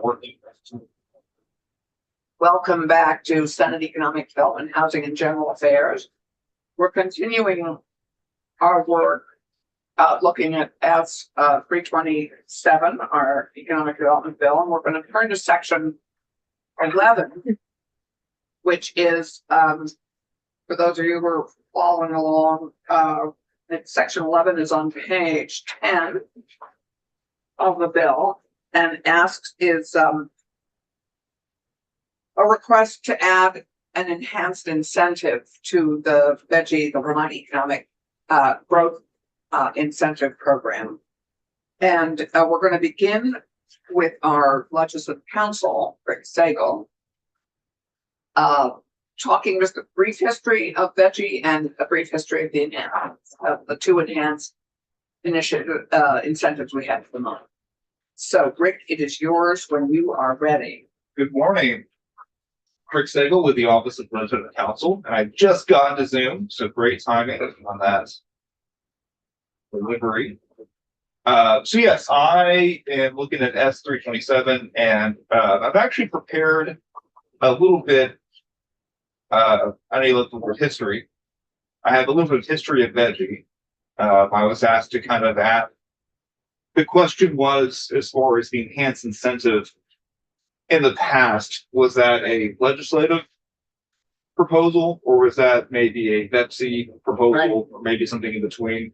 working. Welcome back to Senate Economic Development, Housing and General Affairs. We're continuing our work looking at S 327, our economic development bill, and we're going to turn to section 11, which is, for those of you who are following along, section 11 is on page 10 of the bill, and is a request to add an enhanced incentive to the VEGI, the Vermont Economic Growth Incentive Program. And we're going to begin with our legislative counsel, Rick Sagel, talking just a brief history of VEGI and a brief history of the two enhanced initiative incentives we have for the month. So, Rick, it is yours when you are ready. Good morning. Rick Sagel with the Office of Legislative Counsel, and I just got into Zoom, so great timing on that delivery. So yes, I am looking at S 327, and I've actually prepared a little bit. I need to look for history. I have a little bit of history of VEGI. I was asked to kind of add. The question was, as far as the enhanced incentive in the past, was that a legislative proposal, or was that maybe a VEPC proposal, right, or maybe something in between?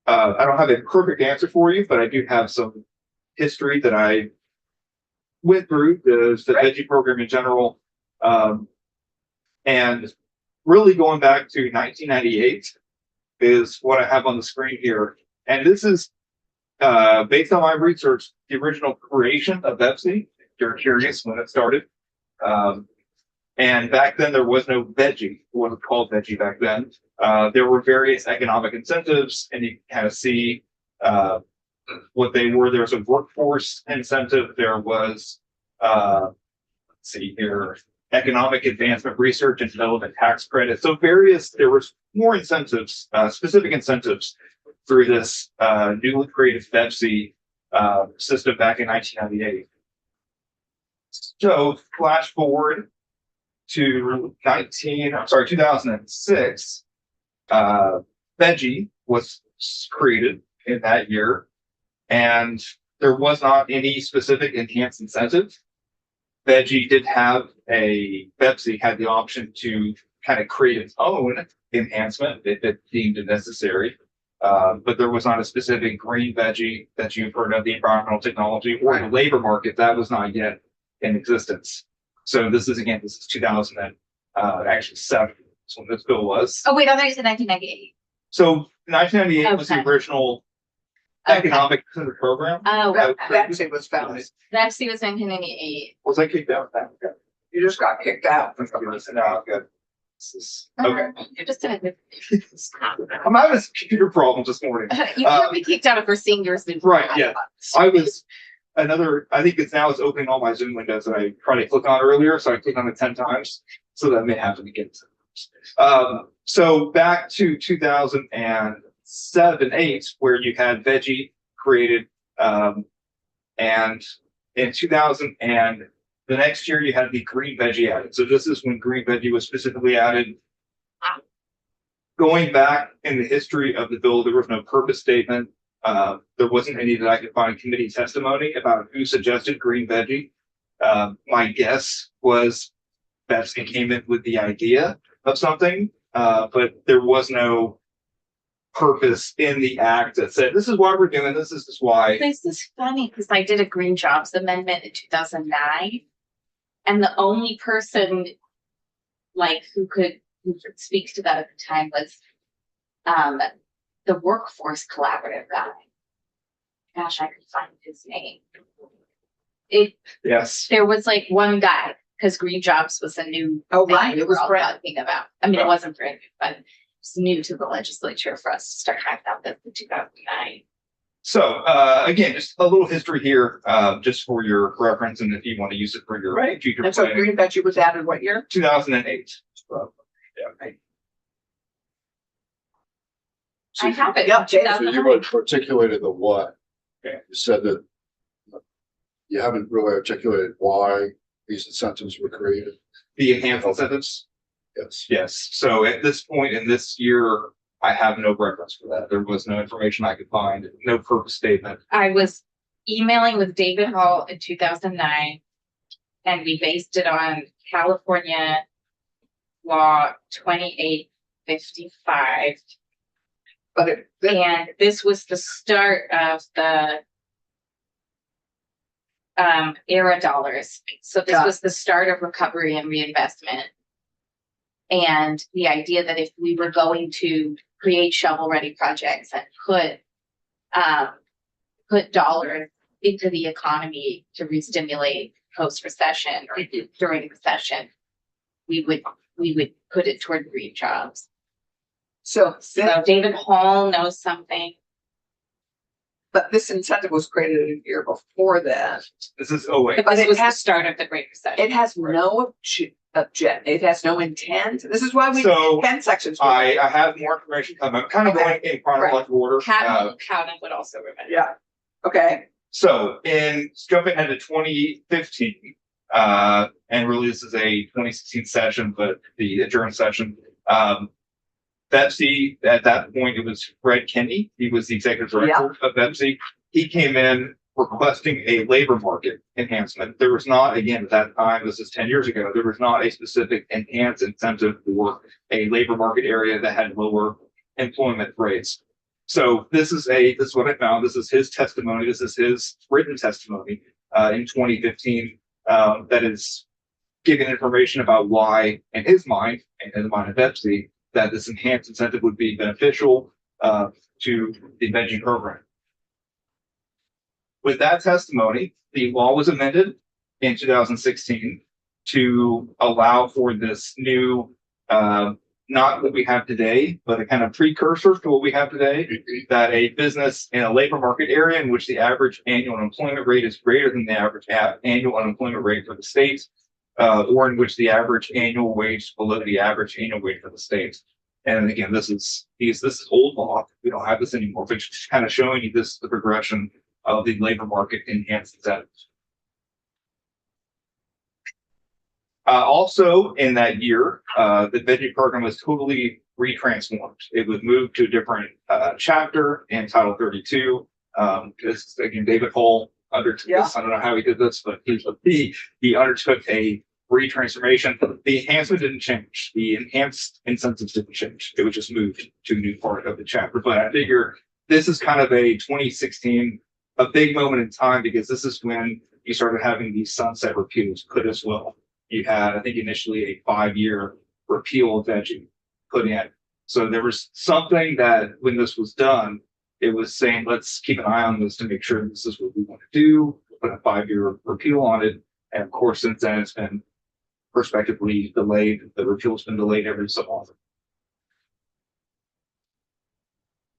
I don't have a perfect answer for you, but I do have some history that I went through the right, VEGI program in general. And really going back to 1998 is what I have on the screen here. And this is based on my research, the original creation of VEPC. If you're curious when it started. And back then there was no VEGI. It wasn't called VEGI back then. There were various economic incentives, and you can kind of see what they were. There was a workforce incentive. There was, let's see here, economic advancement research and development tax credit. So there was more incentives, specific incentives through this newly created VEPC system back in 1998. So flash forward to 2006, VEGI was created in that year, and there was not any specific enhanced incentive. VEGI did have VEPC had the option to kind of create its own enhancement if it deemed it necessary. But there was not a specific green VEGI that you've heard of, the environmental technology or the labor market that was not yet in existence. So this is 2007. That's when this bill was. Oh wait, I thought you said 1998. So 1998 was the original economic program. Oh, VEPC was founded. VEPC was 1998. Was I kicked out? You just got kicked out. No, good. Okay. You're just gonna. I'm having a computer problem this morning. You can't be kicked out if we're seeing yours. Right, yeah. I think it's opening all my Zoom windows that I tried to click on earlier, so I clicked on it 10 times, so that may happen again. So back to 2007-8, where you had VEGI created, and in 2000 and the next year you had the green VEGI added. So this is when green VEGI was specifically added. Going back in the history of the bill, there was no purpose statement. There wasn't any that I could find in committee testimony about who suggested green VEGI. My guess was VEPC came in with the idea of something, but there was no purpose in the act that said, this is why we're doing this, this is why. This is funny because I did a Green Jobs amendment in 2009, and the only person who could speak to that at the time was the Workforce Collaborative guy. Gosh, I could find his name. Yes. There was one guy, because Green Jobs was a new right. It was talking about. I mean, it wasn't brand new, but it's new to the legislature for us to start talking about this in 2009. So again, just a little history here, just for your reference, and if you want to use it for your future planning. So green VEGI was added what year? 2008. Yeah. Right. I have it. Yeah, so you articulated the what. Okay. You said that you haven't really articulated why these incentives were created. The enhanced incentives. Yes. Yes. So at this point in this year, I have no reference for that. There was no information I could find, no purpose statement. I was emailing with David Hall in 2009, and we based it on California law 2855. But And this was the start of the era dollars. So this Yeah. was the start of recovery and reinvestment. And the idea that if we were going to create shovel-ready projects and put dollars into the economy to re-stimulate post-recession or during recession, we would put it toward green jobs. so, So David Hall knows something. but this incentive was created a year before that. This is, oh wait, But this it was the has- start of the Great Recession. It has no it has no intent. This is why we So, need 10 sections. I have more information coming. I'm kind of Okay. going in chronological order. Cowden would also remember. Yeah, okay, So in jumping ahead to 2015, and really this is a 2016 session, but the adjourned session, Pepsi, at that point, it was Fred Kinney. He was the executive director of Pepsi. He came in requesting a labor market enhancement. There was not, again, at that time, this is 10 years ago, there was not a specific enhanced incentive for a labor market area that had lower employment rates. So this is what I found. This is his testimony. This is his written testimony in 2015 that is giving information about why, in his mind, and in the mind of Pepsi, that this enhanced incentive would be beneficial to the veggie program. With that testimony, the law was amended in 2016 to allow for this new, not what we have today, but a kind of precursor to what we have today, that a business in a labor market area in which the average annual unemployment rate is greater than the average annual unemployment rate for the state, or in which the average annual wage is below the average annual wage for the state. And again, this is old law. We don't have this anymore, but just kind of showing you the progression of the labor market enhanced incentives. Also in that year, the veggie program was totally retransformed. It was moved to a different chapter in Title 32. Because again, David Hall undertook this. I don't know how he did this, but he undertook a retransformation. The enhancement didn't change. The enhanced incentives didn't change. It was just moved to a new part of the chapter. But I figure this is kind of a 2016, a big moment in time, because this is when you started having these sunset repeals put as well. You had, I think, initially a 5-year repeal of veggie put in. So there was something that when this was done, it was saying, let's keep an eye on this to make sure this is what we want to do, put a 5-year repeal on it. And of course, since then, it's been prospectively delayed. The repeal's been delayed every so often.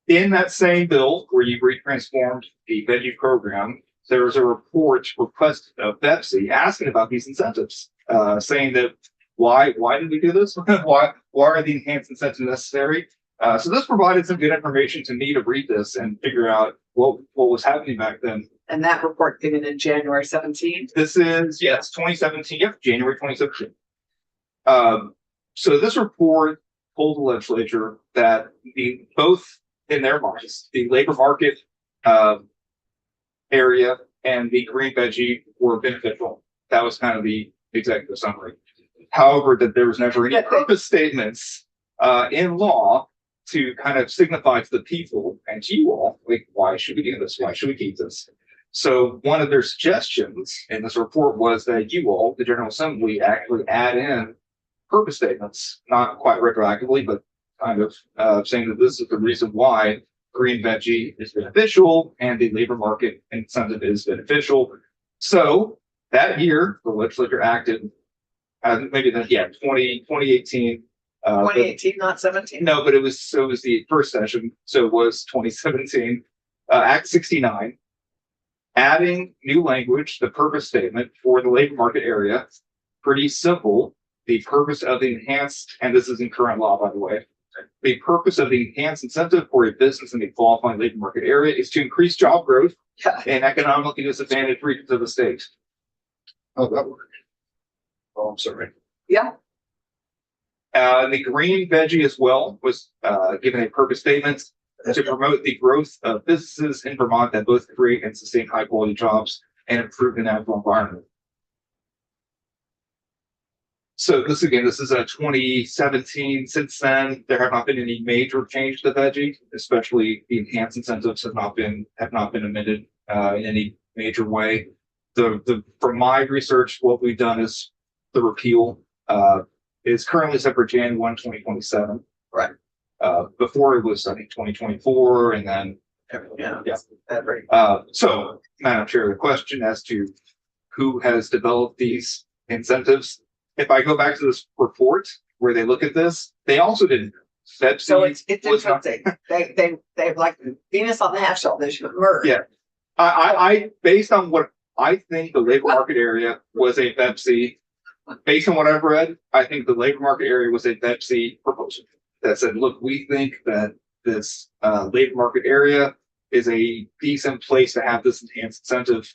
In that same bill where you retransformed the veggie program, there was a report requested of Pepsi asking about these incentives, saying that why did we do this? why are the enhanced incentives necessary? So this provided some good information to me to read this and figure out what was happening back then. and that report given in January 17. This is, yes, 2017, yep, January 2017. So this report told the legislature that both in their minds, the labor market area and the green veggie were beneficial. That was kind of the executive summary. However, that there was never any purpose statements in law to kind of signify to the people and to you all, like, why should we do this? Why should we keep this? So one of their suggestions in this report was that you all, the General Assembly, actually add in purpose statements, not quite retroactively, but kind of saying that this is the reason why green veggie is beneficial and the labor market incentive is beneficial. So that year, the legislature acted, maybe then, 2018. 2018, not 17. No, but it was the first session, so it was 2017. Act 69, adding new language, the purpose statement for the labor market area. Pretty simple. The purpose of the enhanced, and this is in current law, by the way, the purpose of the enhanced incentive for a business in a qualifying labor market area is to increase job growth Yeah. in economically disadvantaged regions of the state. How that work? Oh, I'm sorry. Yeah, The green veggie as well was given a purpose statement to promote the growth of businesses in Vermont that both create and sustain high quality jobs and improve the natural environment. So this is a 2017. Since then, there have not been any major change to veggie, especially the enhanced incentives have not been amended in any major way. From my research, what we've done is the repeal is currently set for January 1, 2027. Right. Before it was, I think, 2024, and then yeah. Yeah. That's right. so, Madam Chair, the question as to who has developed these incentives. If I go back to this report where they look at this, they also didn't. So it's was not- interesting. They like Venus on the half shell. They should have merged. Yeah. I based on what I think the labor market area was a Pepsi. Based on what I've read, I think the labor market area was a Pepsi proposal that said, look, we think that this labor market area is a decent place to have this enhanced incentive.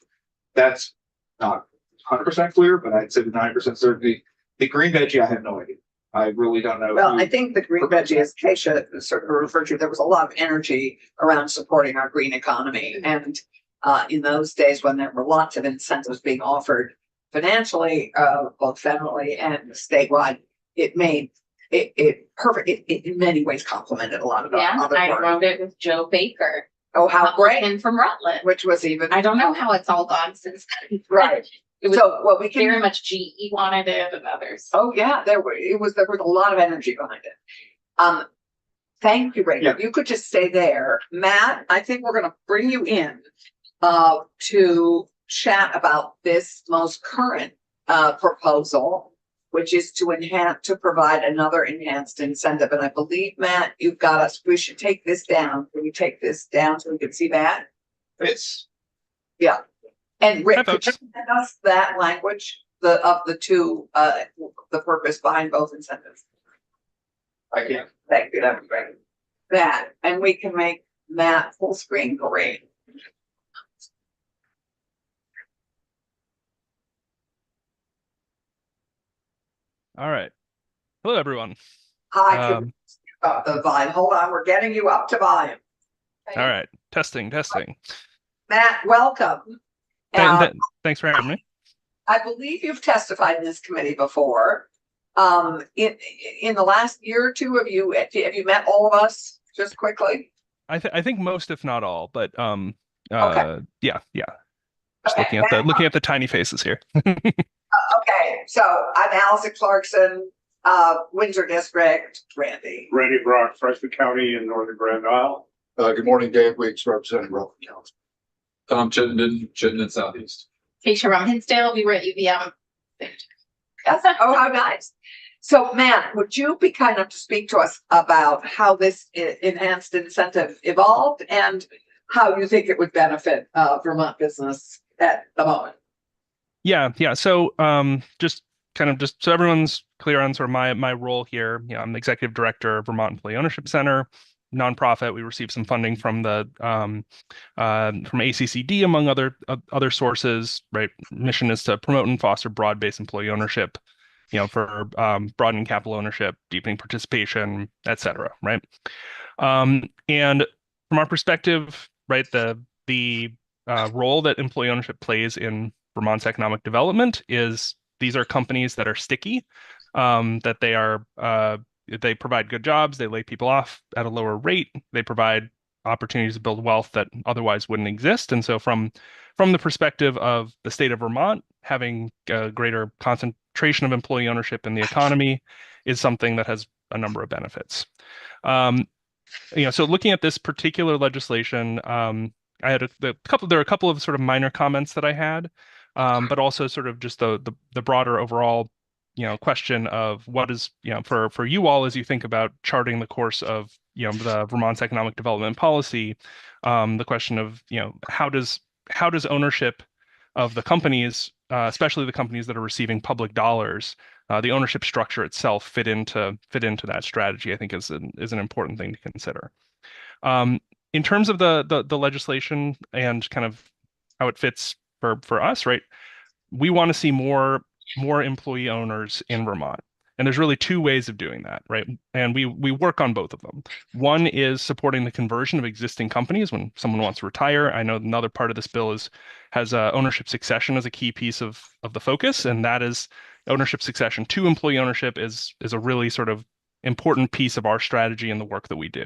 That's not 100% clear, but I'd say with 9% certainty. The green veggie, I have no idea. I really don't know. Well, I think the green veggie, as Keisha sort of referred to, there was a lot of energy around supporting our green economy. And in those days when there were lots of incentives being offered financially, both federally and statewide, it made it perfect. It in many ways complemented a lot of Yeah, other I work. wrote it with Joe Baker, Oh, how great! Republican from Rutland. Which was even I don't know how it's all gone since then. right. It was So what we can very much GE wanted it and others. Oh, yeah, there was a lot of energy behind it. Thank you, Rachel. You could just stay there. Matt, I think we're gonna bring you in to chat about this most current proposal, which is to provide another enhanced incentive. And I believe, Matt, you've got us. We should take this down. Can you take this down so we can see that? It's And Rick, Hi, could you folks. send us that language, of the two, the purpose behind both incentives? I can't. Thank you, that'd be great. That, and we can make Matt full screen great. All right. Hello, everyone. Hi, Um, the volume, hold on, we're getting you up to volume. all right. Testing. Matt, welcome. Thanks for having me. I believe you've testified in this committee before. In the last year or two, have you met all of us, just quickly? I think most, if not all, but Okay. yeah. Just Okay, looking at the tiny faces here. Okay, so I'm Allison Clarkson, Windsor District, Randy. Randy Brock, Fresno County in Northern Grand Isle. Good morning, Dave Weeks, representing Rutland County. Tom Chittenden Southeast. Keisha from Hinsdale, we were at UVM. Yes. Oh, how nice. So, Matt, would you be kind enough to speak to us about how this enhanced incentive evolved and how you think it would benefit Vermont business at the moment? Yeah. So just so everyone's clear on sort of my role here. I'm the executive director of Vermont Employee Ownership Center, nonprofit. We received some funding from the from ACCD, among other sources. Right, mission is to promote and foster broad-based employee ownership, for broadening capital ownership, deepening participation, et cetera. Right, and from our perspective, right, the role that employee ownership plays in Vermont's economic development is these are companies that are sticky, that they provide good jobs, they lay people off at a lower rate, they provide opportunities to build wealth that otherwise wouldn't exist. And so from the perspective of the state of Vermont, having a greater concentration of employee ownership in the economy is something that has a number of benefits. So looking at this particular legislation, I had there are a couple of sort of minor comments that I had, but also sort of just the broader overall, question of what is, for you all as you think about charting the course of, the Vermont's economic development policy, the question of, how does ownership of the companies, especially the companies that are receiving public dollars, the ownership structure itself fit into that strategy, I think is an important thing to consider. In terms of the legislation and kind of how it fits for us, right? We want to see more employee owners in Vermont. And there's really two ways of doing that, right? And we work on both of them. One is supporting the conversion of existing companies when someone wants to retire. I know another part of this bill has ownership succession as a key piece of the focus, and that is ownership succession to employee ownership is a really sort of important piece of our strategy and the work that we do.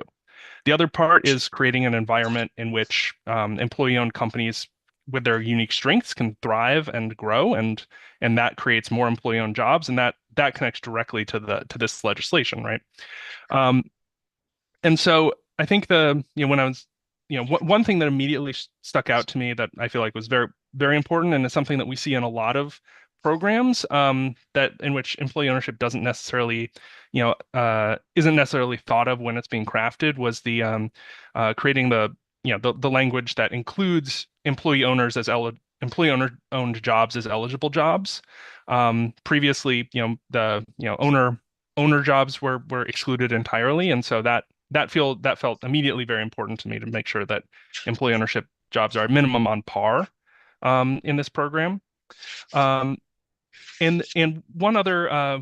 The other part is creating an environment in which employee-owned companies with their unique strengths can thrive and grow, and that creates more employee-owned jobs, and that connects directly to this legislation, right? And so I think when I was, one thing that immediately stuck out to me that I feel like was very, very important, and is something that we see in a lot of programs that in which employee ownership doesn't necessarily, isn't necessarily thought of when it's being crafted, was the creating the language that includes employee owners as employee owned jobs as eligible jobs. Previously, the owner jobs were excluded entirely, and so that felt immediately very important to me to make sure that employee ownership jobs are at minimum on par in this program. And one other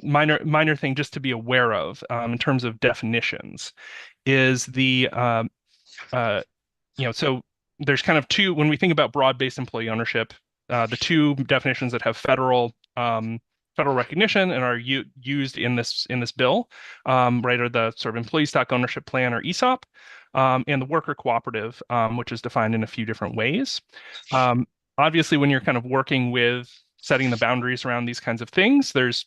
minor thing just to be aware of in terms of definitions is so there's kind of two, when we think about broad-based employee ownership, the two definitions that have federal recognition and are used in this bill, right, are the sort of employee stock ownership plan, or ESOP, and the worker cooperative, which is defined in a few different ways. Obviously, when you're kind of working with setting the boundaries around these kinds of things, there's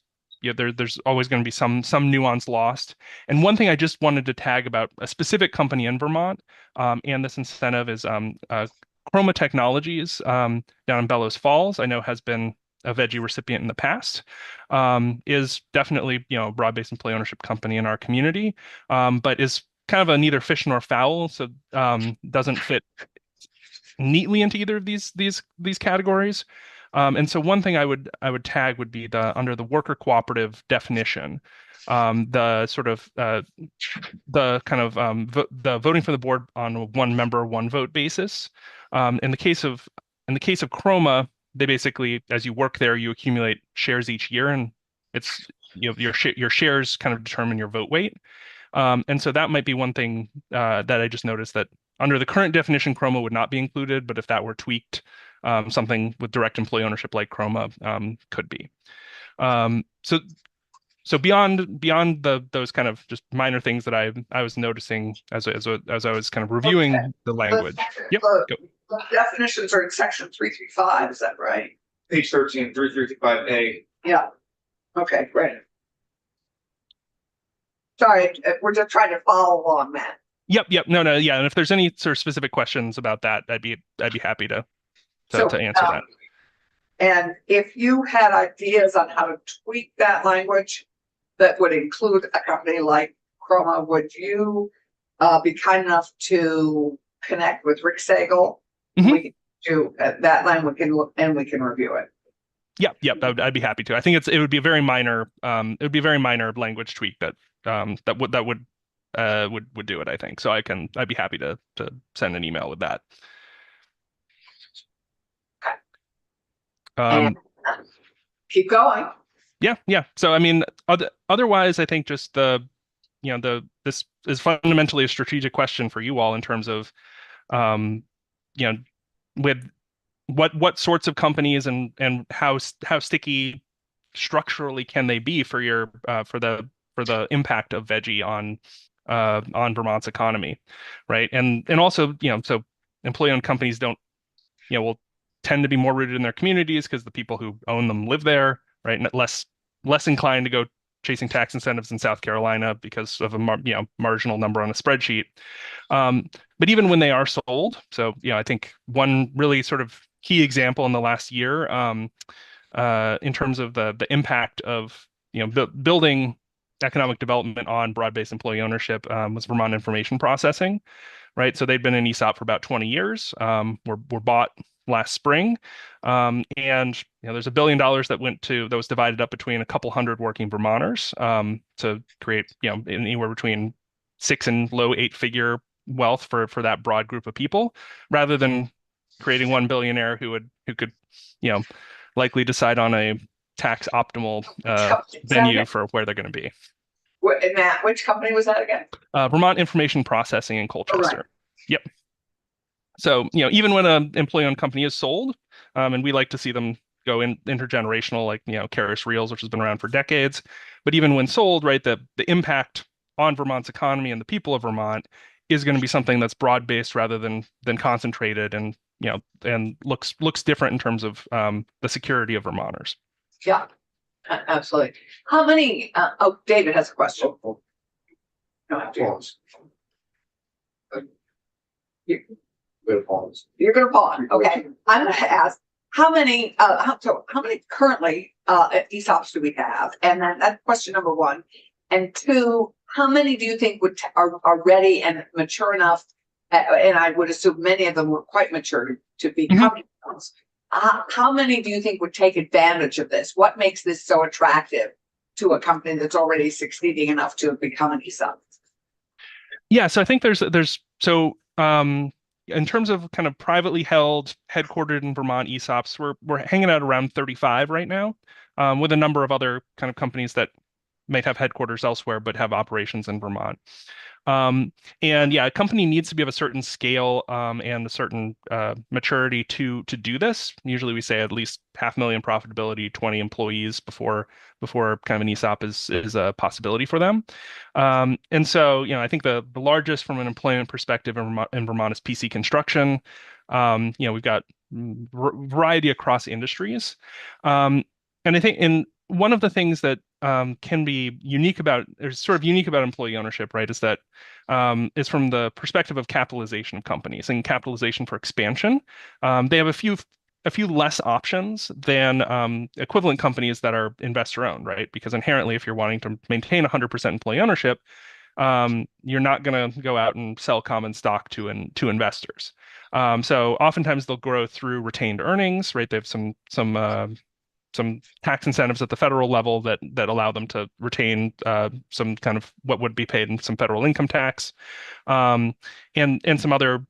always going to be some nuance lost. And one thing I just wanted to tag about a specific company in Vermont, and this incentive is Chroma Technologies down in Bellows Falls. I know has been a veggie recipient in the past, is definitely a broad-based employee ownership company in our community, but is kind of a neither fish nor fowl, so doesn't fit neatly into either of these categories. And so one thing I would tag would be under the worker cooperative definition, the sort of the kind of the voting for the board on a one member, one vote basis. In the case of Chroma, they basically, as you work there, you accumulate shares each year, and it's your shares kind of determine your vote weight. And so that might be one thing that I just noticed, that under the current definition, Chroma would not be included, but if that were tweaked, something with direct employee ownership like Chroma could be. So beyond those kind of just minor things that I was noticing as I was kind of reviewing the language. Yep. The definitions are in section 335, is that right? Page 13, 335A. Yeah. Okay, great. Sorry, we're just trying to follow along, Matt. Yep. No, yeah. And if there's any sort of specific questions about that, I'd be happy to answer that. And if you had ideas on how to tweak that language that would include a company like Chroma, would you be kind enough to connect with Rick Sagel? Mm-hmm. We can do that line. We can look and we can review it. Yep. I'd be happy to. I think it would be a very minor language tweak that would do it, I think. So I'd be happy to send an email with that. Keep going. Yeah. So I mean, otherwise, I think just this is fundamentally a strategic question for you all in terms of, with what sorts of companies and how sticky structurally can they be for your for the impact of veggie on Vermont's economy, right? And also, so employee-owned companies will tend to be more rooted in their communities because the people who own them live there, right? And less inclined to go chasing tax incentives in South Carolina because of a marginal number on a spreadsheet. But even when they are sold, so I think one really sort of key example in the last year, in terms of the impact of building economic development on broad-based employee ownership, was Vermont Information Processing, right? So they'd been in ESOP for about 20 years, were bought last spring. And there's $1 billion that was divided up between a couple hundred working Vermonters to create anywhere between 6 and low 8-figure wealth for that broad group of people, rather than creating one billionaire who could likely decide on a tax optimal venue for where they're going to be. And Matt, which company was that again? Vermont Information Processing in Colchester. Right. Yep. So, even when an employee-owned company is sold, and we like to see them go intergenerational, like, Karis Reels, which has been around for decades. But even when sold, right, the impact on Vermont's economy and the people of Vermont is going to be something that's broad-based rather than concentrated, and and looks different in terms of the security of Vermonters. Yeah, absolutely. How many? David has a question. Oh, No, I do. pause. You- Bit of pause. You're gonna pause. Okay, I'm gonna ask how many. How many currently ESOPs do we have? And then that's question number one. And two, how many do you think are ready and mature enough? And I would assume many of them were quite mature to become ESOPs. How many do you think would take advantage of this? What makes this so attractive to a company that's already succeeding enough to become an ESOP? Yeah, so I think there's in terms of kind of privately held, headquartered in Vermont ESOPs, we're hanging out around 35 right now, with a number of other kind of companies that might have headquarters elsewhere but have operations in Vermont. And yeah, a company needs to be of a certain scale and a certain maturity to do this. Usually we say at least $500,000 profitability, 20 employees before kind of an ESOP is a possibility for them. And so, I think the largest from an employment perspective in Vermont is PC Construction. We've got variety across industries. And I think one of the things that can be unique about employee ownership, right, is that is from the perspective of capitalization of companies and capitalization for expansion. They have a few less options than equivalent companies that are investor owned, right? Because inherently, if you're wanting to maintain 100% employee ownership, you're not going to go out and sell common stock to investors. So oftentimes they'll grow through retained earnings, right? They have some tax incentives at the federal level that allow them to retain some kind of what would be paid in some federal income tax, and some other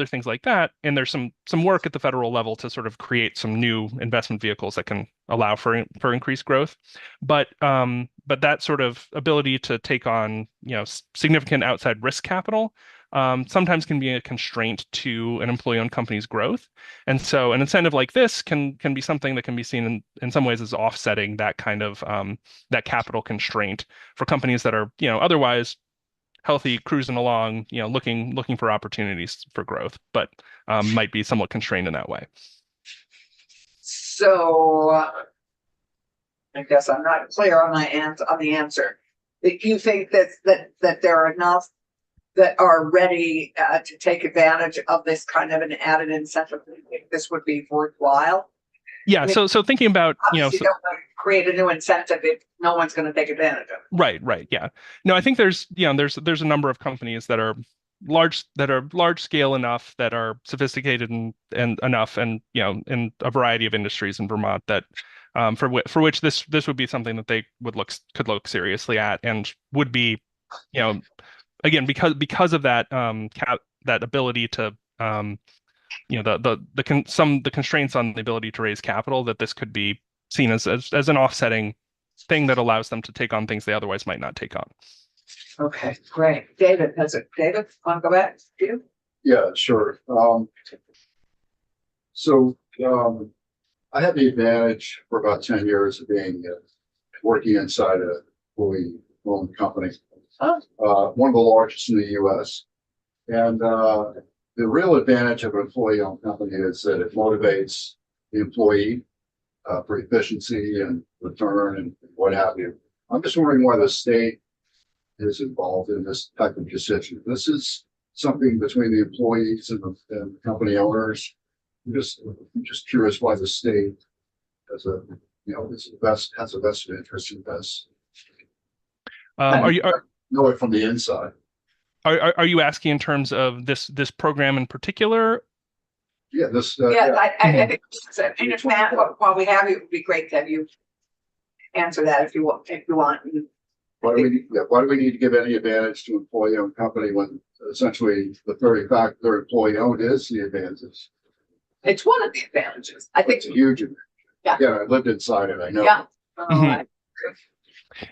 things like that. And there's some work at the federal level to sort of create some new investment vehicles that can allow for increased growth. But that sort of ability to take on significant outside risk capital sometimes can be a constraint to an employee-owned company's growth. And so an incentive like this can be something that can be seen in some ways as offsetting that kind of that capital constraint for companies that are otherwise healthy, cruising along, looking for opportunities for growth, but might be somewhat constrained in that way. So I guess I'm not clear on the answer. That you think that there are enough that are ready to take advantage of this kind of an added incentive? This would be worthwhile. Yeah. So thinking about Obviously, you don't want to create a new incentive if no one's going to take advantage of it. Right. Yeah. No, I think there's a number of companies that are large scale enough, that are sophisticated and enough, and in a variety of industries in Vermont that for which this would be something that they could look seriously at, and would be again, because of that that ability to the constraints on the ability to raise capital, that this could be seen as an offsetting thing that allows them to take on things they otherwise might not take on. Okay, great. David, want to go back to you? Yeah, sure. I had the advantage for about 10 years of being working inside a fully owned company. One of the largest in the US. And the real advantage of an employee-owned company is that it motivates the employee for efficiency and return and what have you. I'm just wondering why the state is involved in this type of decision. This is something between the employees and the company owners. I'm just curious why the state has a vested interest in this. Know it from the inside. Are you asking in terms of this program in particular? Yeah, this, Yeah, I think, and if Matt, while we have you, it would be great to have you answer that if you want, why do we need to give any advantage to employee-owned company when essentially the very fact they're employee-owned is the advantage? It's one of the advantages, I think. It's a huge advantage. Yeah. Yeah, I lived inside it, I know. Yeah. Mhm.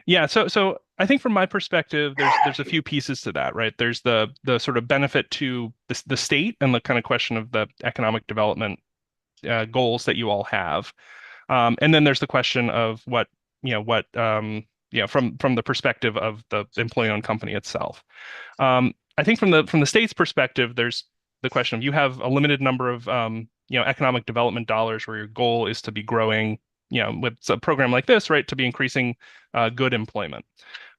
Yeah, so I think from my perspective, there's a few pieces to that, right? There's the sort of benefit to the state and the kind of question of the economic development goals that you all have, and then there's the question of what from the perspective of the employee-owned company itself. I think from the state's perspective, there's the question of you have a limited number of economic development dollars where your goal is to be growing, with a program like this, right, to be increasing good employment.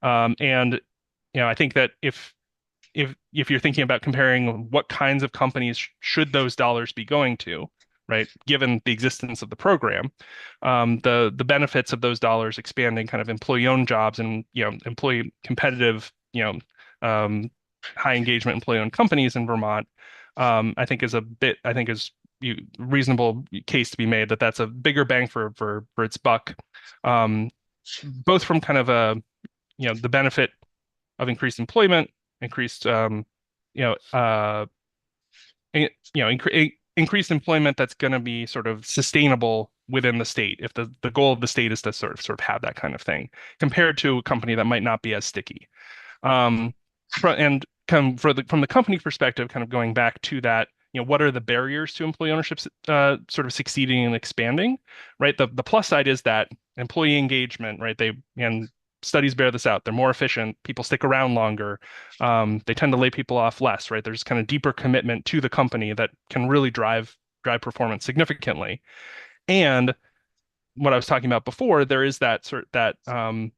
And I think that if you're thinking about comparing what kinds of companies should those dollars be going to, right, given the existence of the program, the benefits of those dollars expanding kind of employee-owned jobs and employee competitive, high engagement employee-owned companies in Vermont, I think is reasonable case to be made that that's a bigger bang for its buck, both from kind of the benefit of increased employment, increased increased employment that's going to be sort of sustainable within the state, if the goal of the state is to sort of have that kind of thing, compared to a company that might not be as sticky. And from the company perspective, kind of going back to that, what are the barriers to employee ownership sort of succeeding and expanding, right? The plus side is that employee engagement, right? And studies bear this out. They're more efficient. People stick around longer. They tend to lay people off less, right? There's kind of deeper commitment to the company that can really drive performance significantly. And what I was talking about before, there is that certain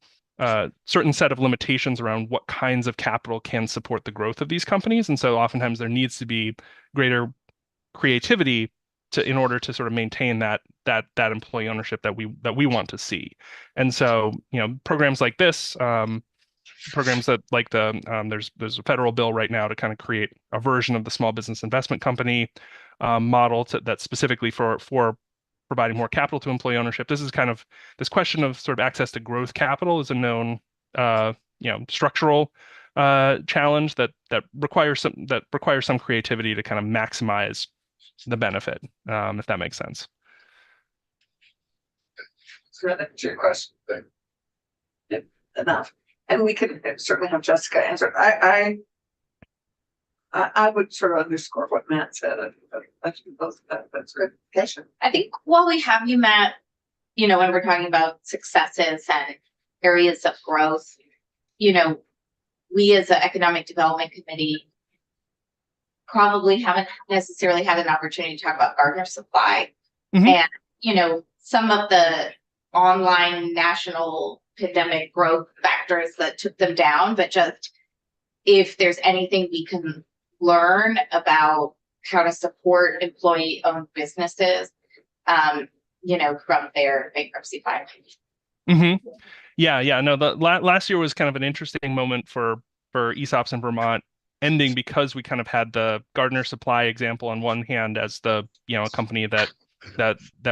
set of limitations around what kinds of capital can support the growth of these companies. And so oftentimes there needs to be greater creativity in order to sort of maintain that employee ownership that we want to see. And so, programs like this, programs that like there's a federal bill right now to kind of create a version of the small business investment company model that's specifically for providing more capital to employee ownership. This is kind of this question of sort of access to growth capital is a known structural challenge that requires some creativity to kind of maximize the benefit, if that makes sense. So that's your question. Enough. And we could certainly have Jessica answer. I would sort of underscore what Matt said. That's good. I think while we have you, Matt, when we're talking about successes and areas of growth, we as an economic development committee probably haven't necessarily had an opportunity to talk about Gardner Supply. And, some of the online national pandemic growth factors that took them down, but just if there's anything we can learn about how to support employee-owned businesses, from their bankruptcy filing. Mm-hmm. Yeah. No, the last year was kind of an interesting moment for ESOPs in Vermont, ending because we kind of had the Gardner Supply example on one hand as the a company that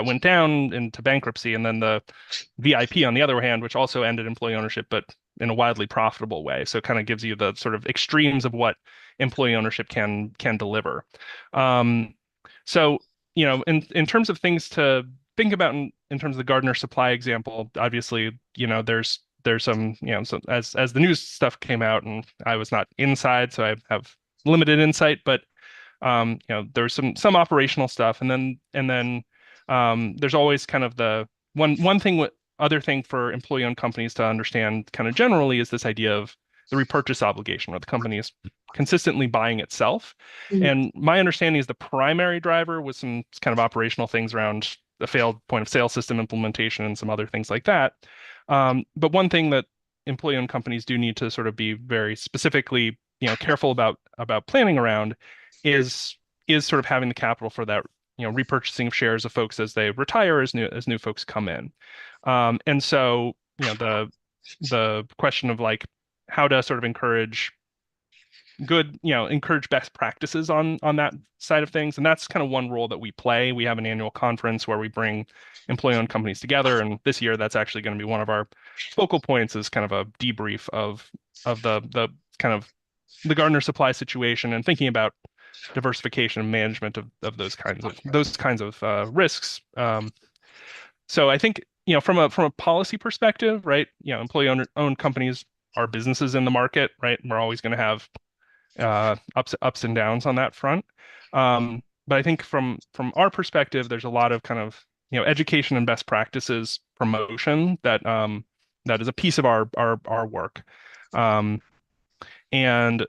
went down into bankruptcy, and then the VIP on the other hand, which also ended employee ownership, but in a wildly profitable way. So it kind of gives you the sort of extremes of what employee ownership can deliver. So in terms of things to think about in terms of the Gardner Supply example, obviously there's some so as the news stuff came out, and I was not inside, so I have limited insight, but there's some operational stuff, and then there's always kind of the other thing for employee-owned companies to understand kind of generally is this idea of the repurchase obligation, where the company is consistently buying itself. Mm-hmm. And my understanding is the primary driver was some kind of operational things around the failed point of sale system implementation and some other things like that. But one thing that employee-owned companies do need to sort of be very specifically, careful about planning around is sort of having the capital for that, repurchasing of shares of folks as they retire, as new folks come in. And so, the question of like how to sort of encourage, good, encourage best practices on that side of things. And that's kind of one role that we play. We have an annual conference where we bring employee-owned companies together, and this year that's actually going to be one of our focal points, is kind of a debrief of the kind of the Gardner Supply situation and thinking about diversification and management of those kinds of risks. So I think, from a policy perspective, right? Employee-owned companies are businesses in the market, right? We're always going to have ups and downs on that front. But I think from our perspective, there's a lot of kind of education and best practices promotion that is a piece of our work. And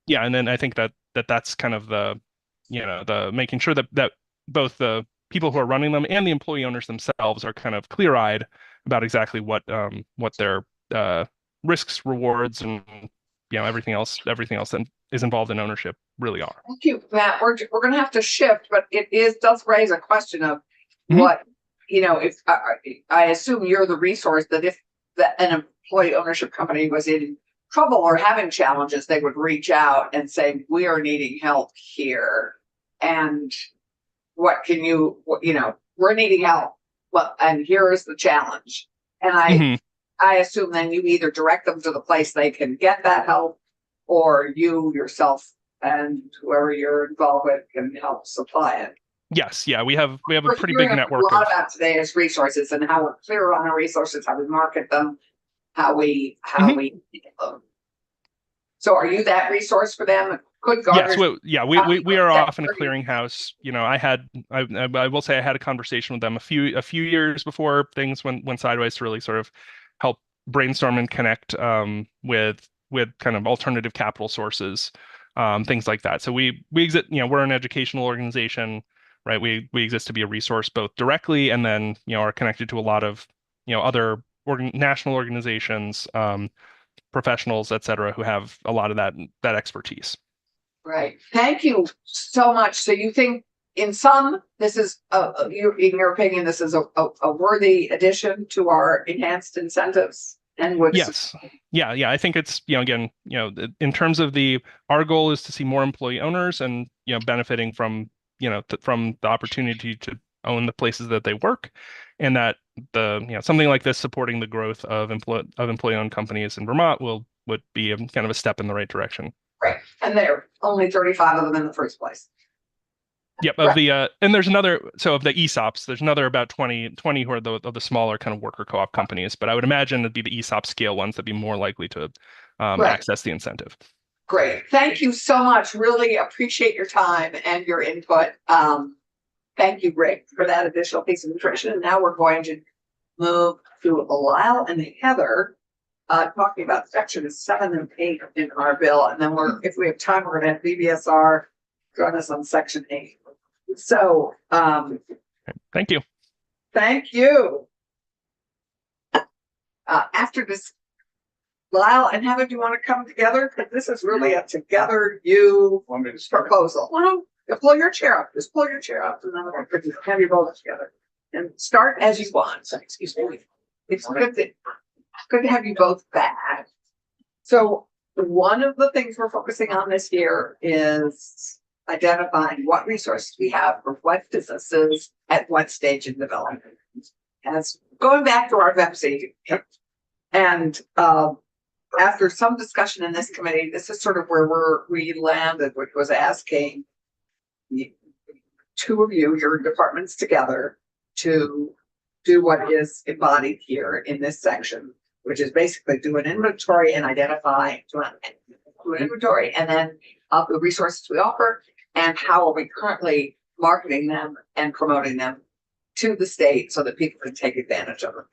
yeah, and then I think that's kind of the making sure that both the people who are running them and the employee owners themselves are kind of clear-eyed about exactly what their risks, rewards, and everything else that is involved in ownership really are. Thank you, Matt. We're going to have to shift, but does raise a question of what, if I assume you're the resource that if an employee ownership company was in trouble or having challenges, they would reach out and say, we are needing help here. And what can we're needing help. Well, and here is the challenge. And I assume then you either direct them to the place they can get that help, or you yourself and whoever you're involved with can help supply it. Yes, yeah, we have a pretty big network. A lot about today is resources and how we're clear on our resources, how we market them, how we So are you that resource for them? Yes, we are often a clearinghouse. I will say I had a conversation with them a few years before things went sideways to really sort of help brainstorm and connect with kind of alternative capital sources, things like that. So we exist, we're an educational organization, right? We exist to be a resource both directly and then are connected to a lot of other national organizations, professionals, et cetera, who have a lot of that expertise. Right. Thank you so much. So you think in sum, this is in your opinion, this is a worthy addition to our enhanced incentives? And yes. Yeah. I think it's, again, in terms of our goal is to see more employee owners and, benefiting from, from the opportunity to own the places that they work, and that something like this supporting the growth of employee-owned companies in Vermont would be kind of a step in the right direction. Right. And there are only 35 of them in the first place. Yep. And there's another, so of the ESOPs, there's another about 20 who are the smaller kind of worker co-op companies, but I would imagine it'd be the ESOP scale ones that'd be more likely to access the incentive. Great. Thank you so much. Really appreciate your time and your input. Thank you, Rick, for that additional piece of information. And now we're going to move to Lyle and Heather talking about sections 7 and 8 in our bill. And then if we have time, we're going to have BBSR join us on section 8. So, thank you. Thank you. After this, Lyle and Heather, do you want to come together? Because this is really a together proposal. Well, pull your chair up. Just pull your chair up, and then we'll have you both together. And start as you want. So, excuse me. It's good to have you both back. So one of the things we're focusing on this year is identifying what resources we have for what businesses at what stage in development. As going back to our website, and after some discussion in this committee, this is sort of where we landed, which was asking two of your departments together to do what is embodied here in this section, which is basically do an inventory and identify, do an inventory, and then of the resources we offer and how are we currently marketing them and promoting them to the state so that people can take advantage of them.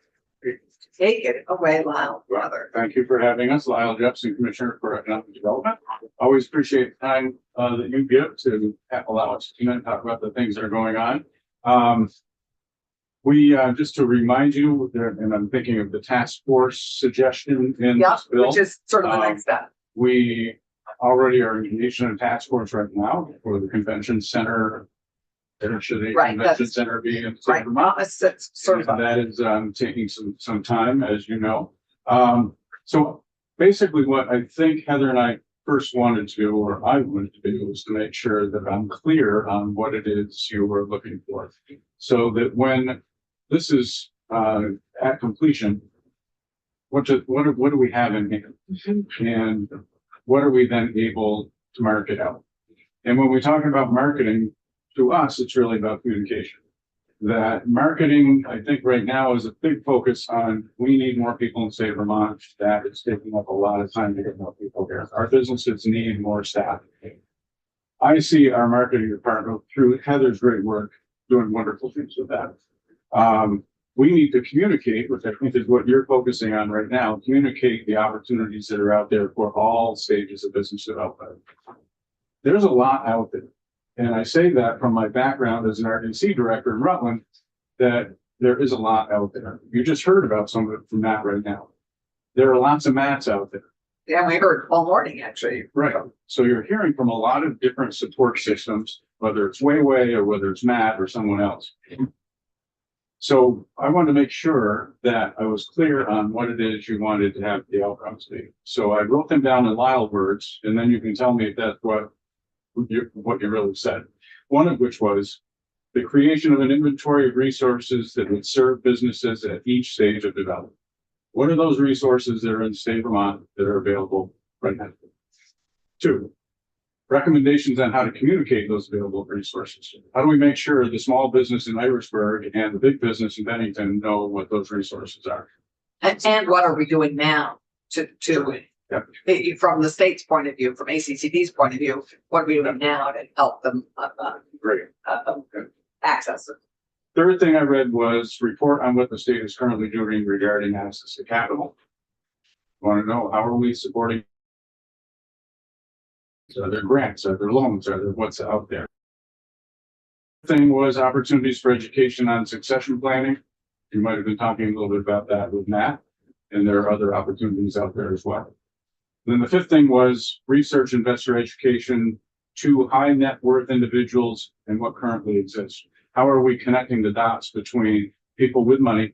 Take it away, Lyle, brother. Thank you for having us, Lyle Jepson, Commissioner for Economic Development. Always appreciate the time that you give to allow us to come in and talk about the things that are going on. We just to remind you, and I'm thinking of the task force suggestion in this bill, which is sort of the next step. We already are engaged in a task force right now for the convention center. There should a convention center be in Vermont. That is taking some time, as you know. So basically, what I think Heather and I first wanted to, or I wanted to do, was to make sure that I'm clear on what it is you were looking for. So that when this is at completion, what do we have in here? And what are we then able to market out? And when we talk about marketing, to us, it's really about communication. That marketing, I think right now is a big focus on, we need more people in the state of Vermont. That is taking up a lot of time to get more people here. Our businesses need more staff. I see our marketing department, through Heather's great work, doing wonderful things with that. We need to communicate, which I think is what you're focusing on right now, communicate the opportunities that are out there for all stages of business development. There's a lot out there. And I say that from my background as an RDC director in Rutland, that there is a lot out there. You just heard about some of it from Matt right now. There are lots of Matts out there. Yeah, we heard all morning, actually. Right. So you're hearing from a lot of different support systems, whether it's Wayway or whether it's Matt or someone else. So I wanted to make sure that I was clear on what it is you wanted to have the outcomes be. So I wrote them down in Lyle words, and then you can tell me if that's what you really said. One of which was the creation of an inventory of resources that would serve businesses at each stage of development. What are those resources that are in the state of Vermont that are available right now? 2, recommendations on how to communicate those available resources. How do we make sure the small business in Irisburg and the big business in Bennington know what those resources are? And what are we doing now to from the state's point of view, from ACCD's point of view, what are we doing now to help them Great. access it? Third thing I read was report on what the state is currently doing regarding access to capital. Want to know, how are we supporting? Are there grants? Are there loans? Are there what's out there? Thing was opportunities for education on succession planning. You might have been talking a little bit about that with Matt, and there are other opportunities out there as well. Then the 5th thing was research investor education to high net worth individuals and what currently exists. How are we connecting the dots between people with money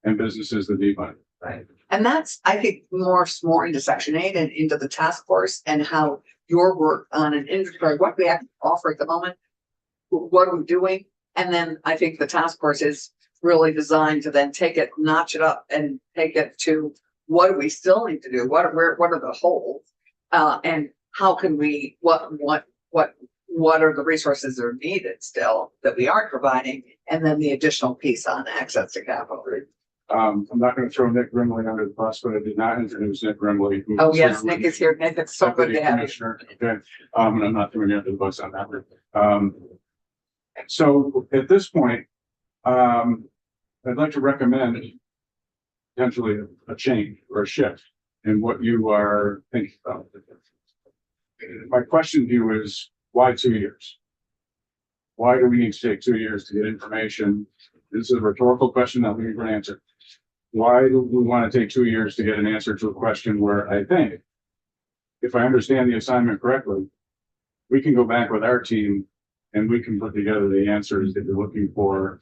and businesses that need money? Right. And that's, I think, more into Section 8 and into the task force and how your work on an inventory, what we have to offer at the moment, what are we doing? And then I think the task force is really designed to then take it, notch it up and take it to what do we still need to do? What are the holes? And how can we, what are the resources that are needed still that we aren't providing? And then the additional piece on access to capital. I'm not going to throw Nick Grimley under the bus, but I did not introduce Nick Grimley. Oh, yes, Nick is here. Nick, it's so good Deputy to have you. Commissioner. Okay. And I'm not throwing you under the bus on that. So at this point, I'd like to recommend potentially a change or a shift in what you are thinking about. My question to you is, why 2 years? Why do we need to take 2 years to get information? This is a rhetorical question that we need an answer. Why do we want to take 2 years to get an answer to a question where I think, if I understand the assignment correctly, we can go back with our team and we can put together the answers that you're looking for.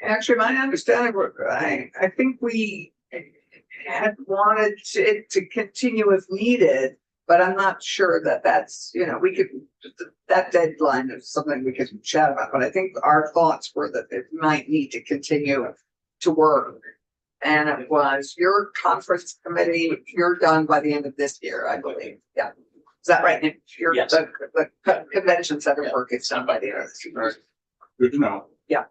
Actually, my understanding, I think we had wanted it to continue if needed, but I'm not sure that that's, we could, that deadline is something we could chat about, but I think our thoughts were that it might need to continue to work. And it was your conference committee, you're done by the end of this year, I believe. Yeah. Is that right, Nick? Yes. The convention center work is done by the end of this year. Good to know. Yeah.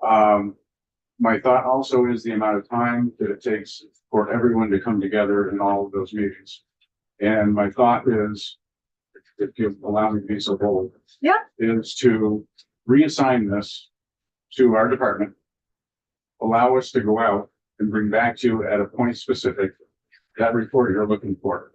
My thought also is the amount of time that it takes for everyone to come together in all of those meetings. And my thought is, if you allow me to be so bold, Yeah, is to reassign this to our department, allow us to go out and bring back to you at a point specific that report you're looking for,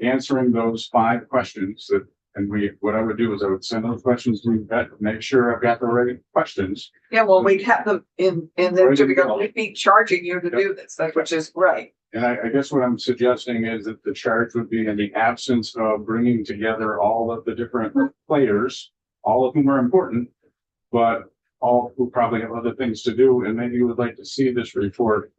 answering those 5 questions that. And what I would do is I would send those questions to Yvette, make sure I've got the right questions. yeah. Well, we'd have them in the we'd be charging you to do this, which is right. And I guess what I'm suggesting is that the charge would be in the absence of bringing together all of the different players, all of whom are important, but all who probably have other things to do. And maybe you would like to see this report.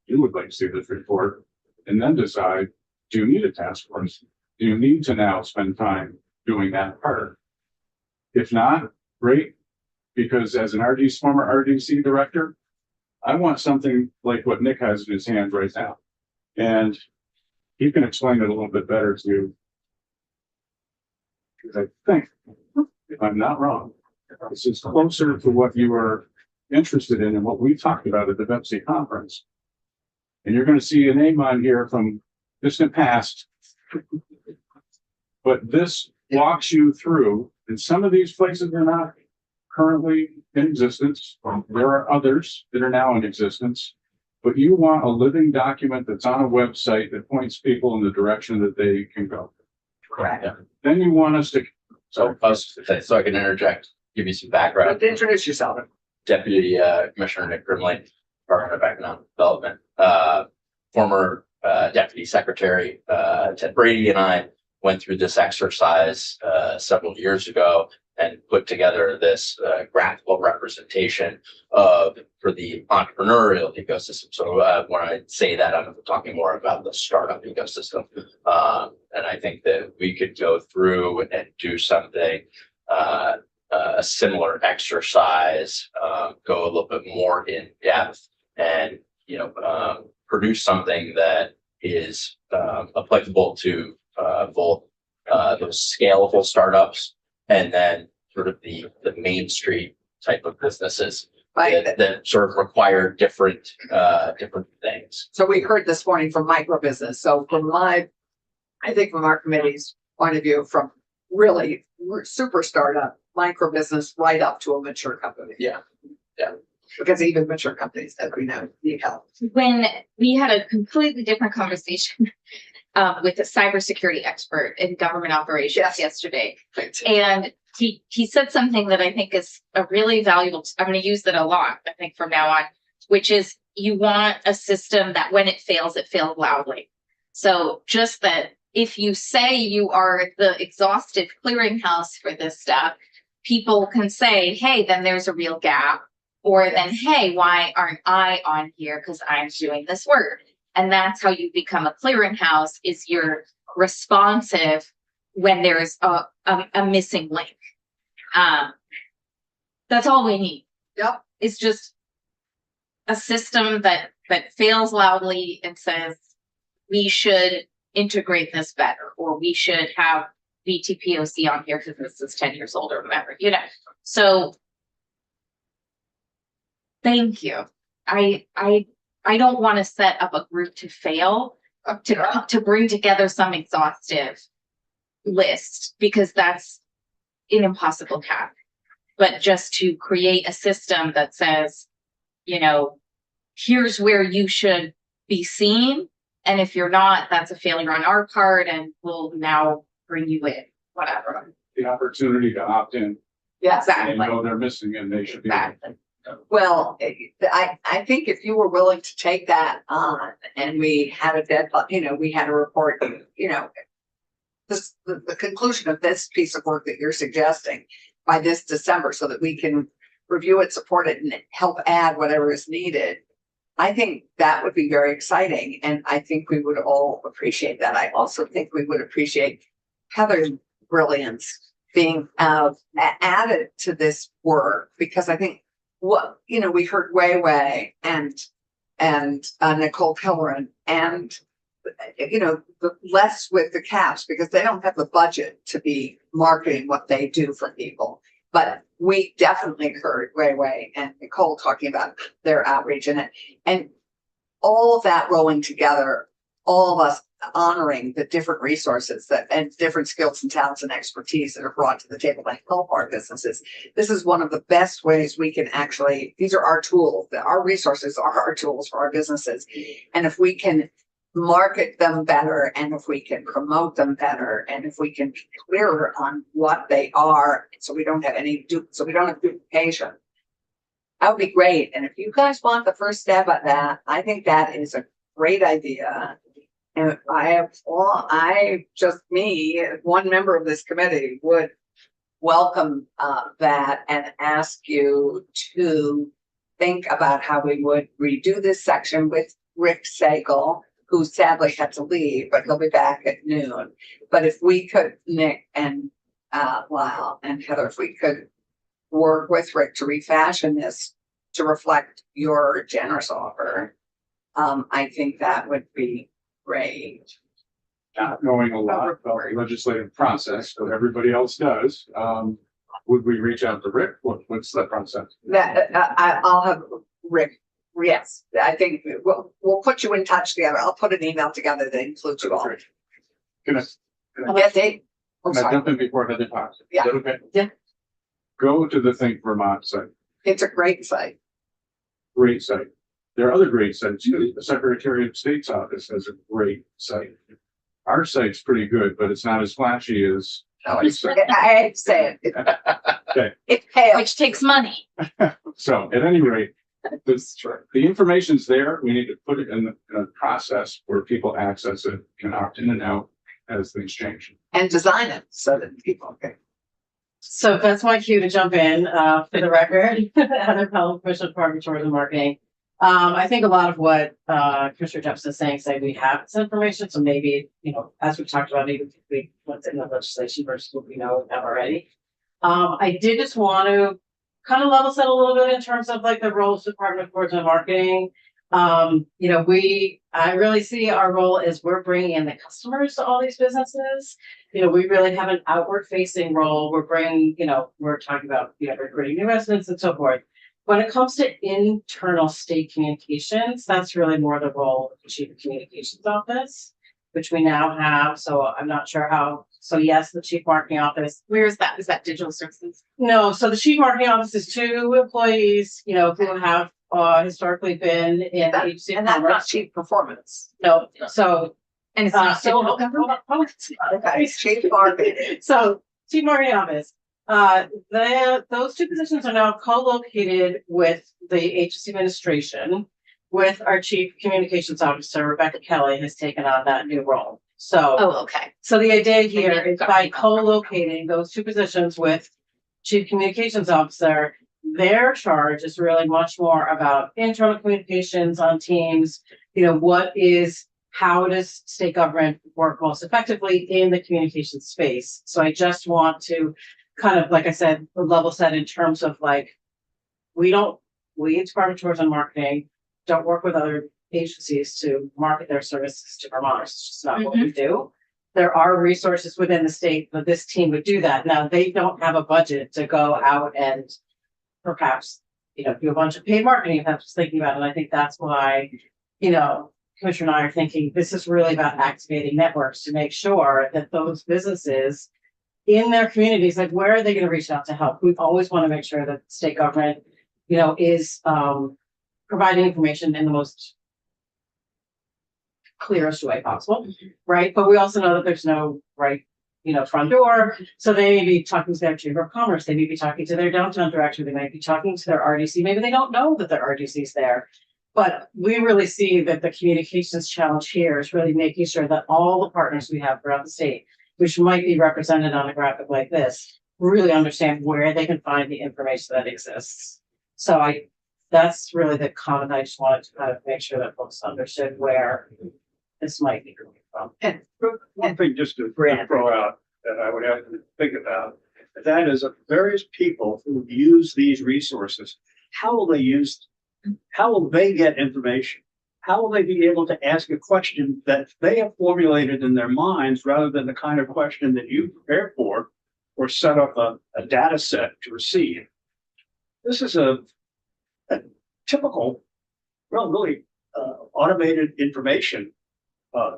You would like to see this report and then decide, do you need a task force? Do you need to now spend time doing that part? If not, great, because as an former RDC director, I want something like what Nick has in his hand right now. And he can explain it a little bit better to you. Because I think, if I'm not wrong, this is closer to what you were interested in and what we talked about at the Pepsi conference. And you're going to see a name on here from distant past. But this walks you through, and some of these places are not currently in existence. There are others that are now in existence. But you want a living document that's on a website that points people in the direction that they can go. Correct. Then you want us to. So I can interject, give you some background. But introduce yourself. Deputy Commissioner Nick Grimley, Department of Economic Development, former Deputy Secretary Ted Brady and I went through this exercise several years ago and put together this graphical representation for the entrepreneurial ecosystem. So when I say that, I'm talking more about the startup ecosystem. And I think that we could go through and do something, a similar exercise, go a little bit more in depth and, produce something that is applicable to both those scalable startups and then sort of the Main Street type of businesses that sort of require different things. So we heard this morning from micro business. So I think from our committee's point of view, from really super startup, micro business, right up to a mature company. Yeah. Because even mature companies, as we know, need help. When we had a completely different conversation with a cybersecurity expert in government operations yesterday, and he said something that I think is a really valuable. I'm going to use that a lot, I think, from now on, which is you want a system that when it fails loudly. So just that if you say you are the exhaustive clearinghouse for this stuff, people can say, hey, then there's a real gap. Or then, hey, why aren't I on here? Because I'm doing this work. And that's how you become a clearinghouse, is you're responsive when there's a missing link. That's all we need. Yep. It's just a system that fails loudly and says, we should integrate this better, or we should have VTPOC on here because this is 10 years old or whatever, So thank you. I don't want to set up a group to fail, to bring together some exhaustive list, because that's an impossible task. But just to create a system that says, here's where you should be seen. And if you're not, that's a failure on our part, and we'll now bring you in, whatever. The opportunity to opt in. Yeah, Exactly. They know they're missing and they should be. Exactly. Well, I think if you were willing to take that on and we had a deadline, we had a report, the conclusion of this piece of work that you're suggesting by this December, so that we can review it, support it, and help add whatever is needed. I think that would be very exciting. And I think we would all appreciate that. I also think we would appreciate Heather's brilliance being added to this work, because I think we heard Wei and Nicole Kelleran, and the less with the CAPS, because they don't have the budget to be marketing what they do for people. But we definitely heard Wei and Nicole talking about their outreach in it, and all of that rolling together, all of us honoring the different resources and different skills and talents and expertise that are brought to the table to help our businesses. This is one of the best ways we can actually, these are our tools, our resources are our tools for our businesses. And if we can market them better, and if we can promote them better, and if we can be clearer on what they are, so we don't have duplication, that would be great. And if you guys want the first step at that, I think that is a great idea. And one member of this committee, would welcome that and ask you to think about how we would redo this section with Rick Sagal, who sadly had to leave, but he'll be back at noon. But if we could, Nick and Lyle and Heather, if we could work with Rick to refashion this to reflect your generous offer, I think that would be great. Not knowing a lot about the legislative process, but everybody else does, would we reach out to Rick? What's the process? That I'll have Rick. Yes, I think we'll put you in touch together. I'll put an email together that includes you all. Can I, Yes, Dave. I'm can I sorry. jump in before Heather talks? Is Yeah. that okay? Yeah. Go to the Think Vermont site, It's a great site. great site. There are other great sites too. The Secretary of State's office has a great site. Our site's pretty good, but it's not as flashy as. No, it's, I hate to say it. Okay. It pales. Which takes money. So at any rate, the information's there. We need to put it in a process where people access it, can opt in and out as things change. And design it so that people can. So that's my cue to jump in, for the record, Heather Pelham, Commissioner Department of Tourism and Marketing. I think a lot of what, Commissioner Jefferson is saying, we have this information, so maybe, as we've talked about, even if we what's in the legislation versus what we know we have already. I did just want to kind of level set a little bit in terms of like the roles of Department of Tourism and Marketing. I really see our role as we're bringing in the customers to all these businesses. We really have an outward facing role. We're bringing, we're talking about, recruiting new residents and so forth. When it comes to internal state communications, that's really more the role of the Chief of Communications Office, which we now have. So I'm not sure how. So yes, the Chief Marketing Office. Where is that? Is that digital services? No, so the Chief Marketing Office is 2 employees, who have historically been in the agency of And that's not commerce. cheap performance. No, so And it's not so digital government? Okay, cheap marketing. So, Chief Marketing Office, those 2 positions are now co-located with the agency administration, with our Chief Communications Officer, Rebecca Kelly, has taken on that new role. So, Oh, okay. so the idea here then is by co-locating those 2 positions with Chief Communications Officer, their charge is really much more about internal communications on teams. How does state government work most effectively in the communication space? So I just want to kind of, like I said, level set in terms of like, we in Department of Tourism and Marketing don't work with other agencies to market their services to Vermonters. It's just not what we do. There are resources within the state, but this team would do that. Now, they don't have a budget to go out and perhaps, do a bunch of paid marketing if that's what's thinking about it. And I think that's why, Commissioner and I are thinking this is really about activating networks to make sure that those businesses in their communities, like where are they going to reach out to help? We always want to make sure that state government, is providing information in the most clearest way possible, right? But we also know that there's no front door. So they may be talking to their Chamber of Commerce. They may be talking to their downtown director. They might be talking to their RDC. Maybe they don't know that their RDC is there. But we really see that the communications challenge here is really making sure that all the partners we have throughout the state, which might be represented on a graphic like this, really understand where they can find the information that exists. So that's really the comment. I just wanted to kind of make sure that folks understood where this might be coming from. And One thing just to throw out that I would have to think about, that is various people who use these resources, how will they get information? How will they be able to ask a question that they have formulated in their minds rather than the kind of question that you prepared for or set up a data set to receive? This is a typical, really automated information